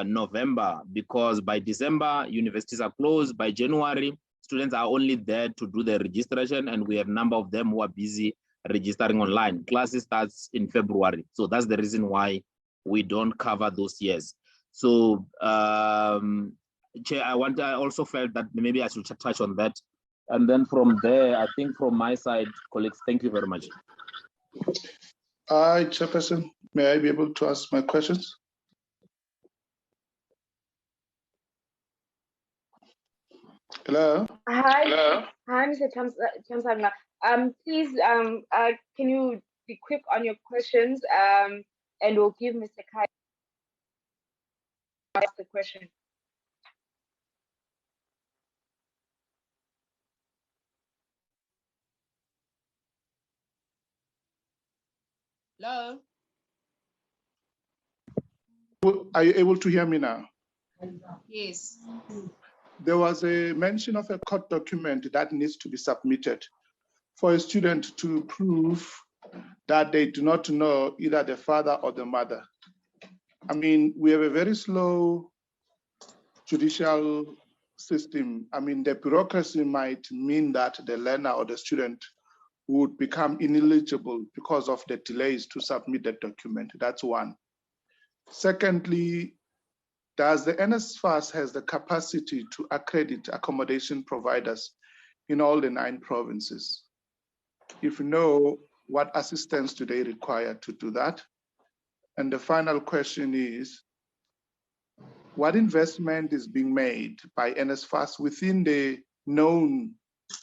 November, because by December, universities are closed. By January, students are only there to do the registration, and we have a number of them who are busy registering online. Classes starts in February. So that's the reason why we don't cover those years. So, Chair, I also felt that maybe I should touch on that. And then from there, I think from my side, colleagues, thank you very much. Hi, Chairperson. May I be able to ask my questions? Hello. Hi. Hello. Hi, Mr. Chamsanga. Please, can you be quick on your questions? And we'll give Mr. Kai ask the question. Hello. Are you able to hear me now? Yes. There was a mention of a court document that needs to be submitted for a student to prove that they do not know either the father or the mother. I mean, we have a very slow judicial system. I mean, the bureaucracy might mean that the learner or the student would become ineligible because of the delays to submit the document. That's one. Secondly, does the NSFAS has the capacity to accredit accommodation providers in all the 9 provinces? If no, what assistance do they require to do that? And the final question is, what investment is being made by NSFAS within the known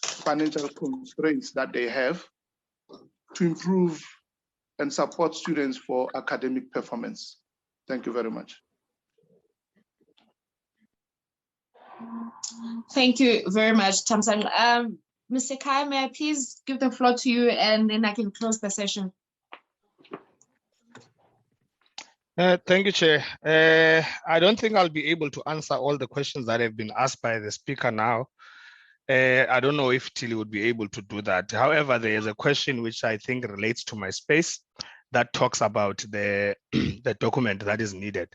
financial constraints that they have to improve and support students for academic performance? Thank you very much. Thank you very much, Chamsang. Mr. Kai, may I please give the floor to you, and then I can close the session. Thank you, Chair. I don't think I'll be able to answer all the questions that have been asked by the speaker now. I don't know if Tilly would be able to do that. However, there is a question which I think relates to my space that talks about the, the document that is needed.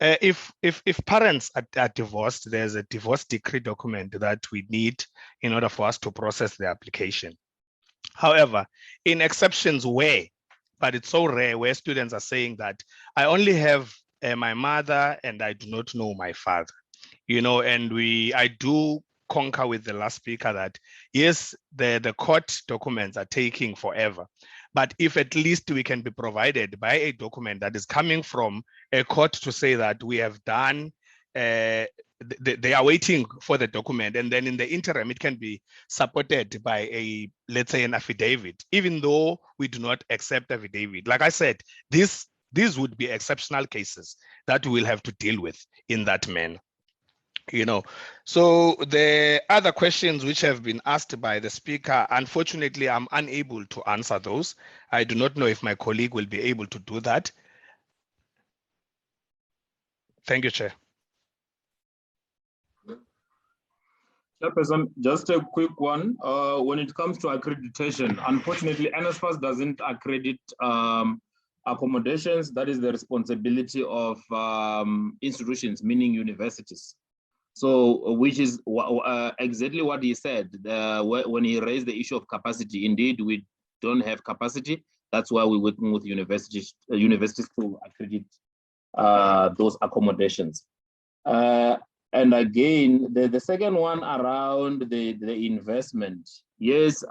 If parents are divorced, there's a divorce decree document that we need in order for us to process the application. However, in exceptions where, but it's so rare where students are saying that I only have my mother and I do not know my father, you know, and I do concur with the last speaker that yes, the court documents are taking forever. But if at least we can be provided by a document that is coming from a court to say that we have done, they are waiting for the document, and then in the interim, it can be supported by let's say, an affidavit, even though we do not accept affidavit. Like I said, these would be exceptional cases that we'll have to deal with in that manner. You know, so the other questions which have been asked by the speaker, unfortunately, I'm unable to answer those. I do not know if my colleague will be able to do that. Thank you, Chair. Chairperson, just a quick one. When it comes to accreditation, unfortunately, NSFAS doesn't accredit accommodations. That is the responsibility of institutions, meaning universities. So, which is exactly what he said when he raised the issue of capacity. Indeed, we don't have capacity. That's why we're working with universities to accredit those accommodations. And again, the second one around the investment. Yes,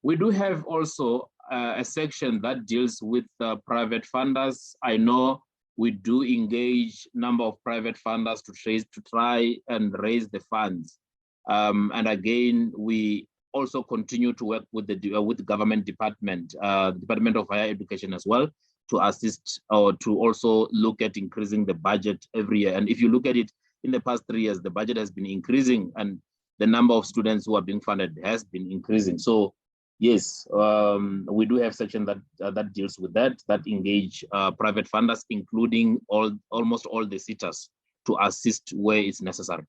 we do have also a section that deals with private funders. I know we do engage number of private funders to try and raise the funds. And again, we also continue to work with the government department, Department of Higher Education as well, to assist or to also look at increasing the budget every year. And if you look at it, in the past 3 years, the budget has been increasing and the number of students who are being funded has been increasing. So yes, we do have section that deals with that engage private funders, including almost all the sitters, to assist where it's necessary.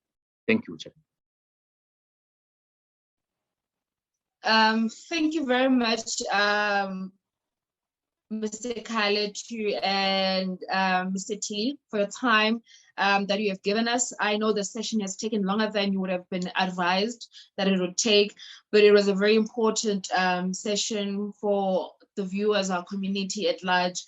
Thank you, Chair. Thank you very much, Mr. Khaled and Mr. T, for your time that you have given us. I know the session has taken longer than you would have been advised that it would take, but it was a very important session for the viewers, our community at large.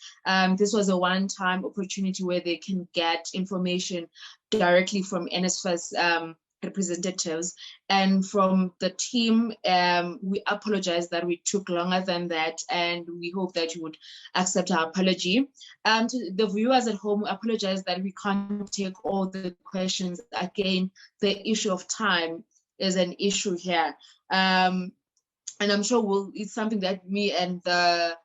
This was a one-time opportunity where they can get information directly from NSFAS representatives. And from the team, we apologize that we took longer than that, and we hope that you would accept our apology. To the viewers at home, we apologize that we can't take all the questions. Again, the issue of time is an issue here. And I'm sure it's something that me and the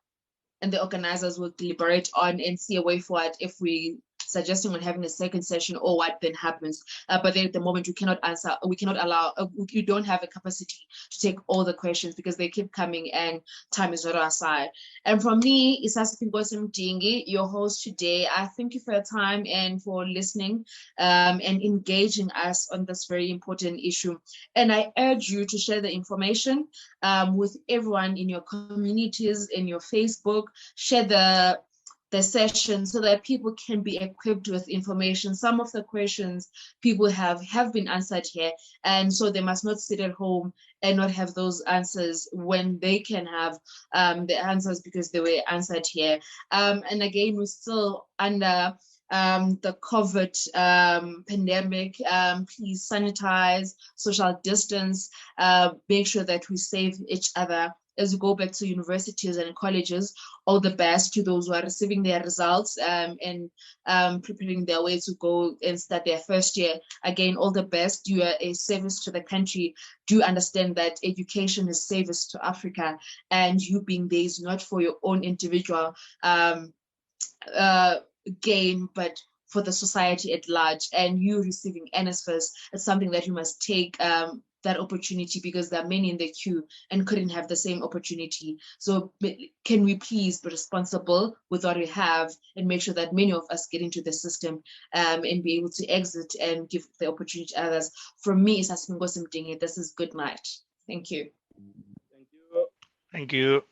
organizers will deliberate on and see a way forward if we suggesting on having a second session or what then happens. But then at the moment, we cannot allow, we don't have a capacity to take all the questions because they keep coming and time is not our side. And from me, Isasi Mdingi, your host today. I thank you for your time and for listening and engaging us on this very important issue. And I urge you to share the information with everyone in your communities, in your Facebook, share the session so that people can be equipped with information. Some of the questions people have been answered here, and so they must not sit at home and not have those answers when they can have the answers because they were answered here. And again, we're still under the COVID pandemic. Please sanitize, social distance, make sure that we save each other. As we go back to universities and colleges, all the best to those who are receiving their results and preparing their way to go and start their first year. Again, all the best. You are a service to the country. Do understand that education is service to Africa, and you being there is not for your own individual gain, but for the society at large. And you receiving NSFAS is something that you must take that opportunity because there are many in the queue and couldn't have the same opportunity. So can we please be responsible with what we have and make sure that many of us get into the system and be able to exit and give the opportunity to others. From me, this is good night. Thank you. Thank you. Thank you.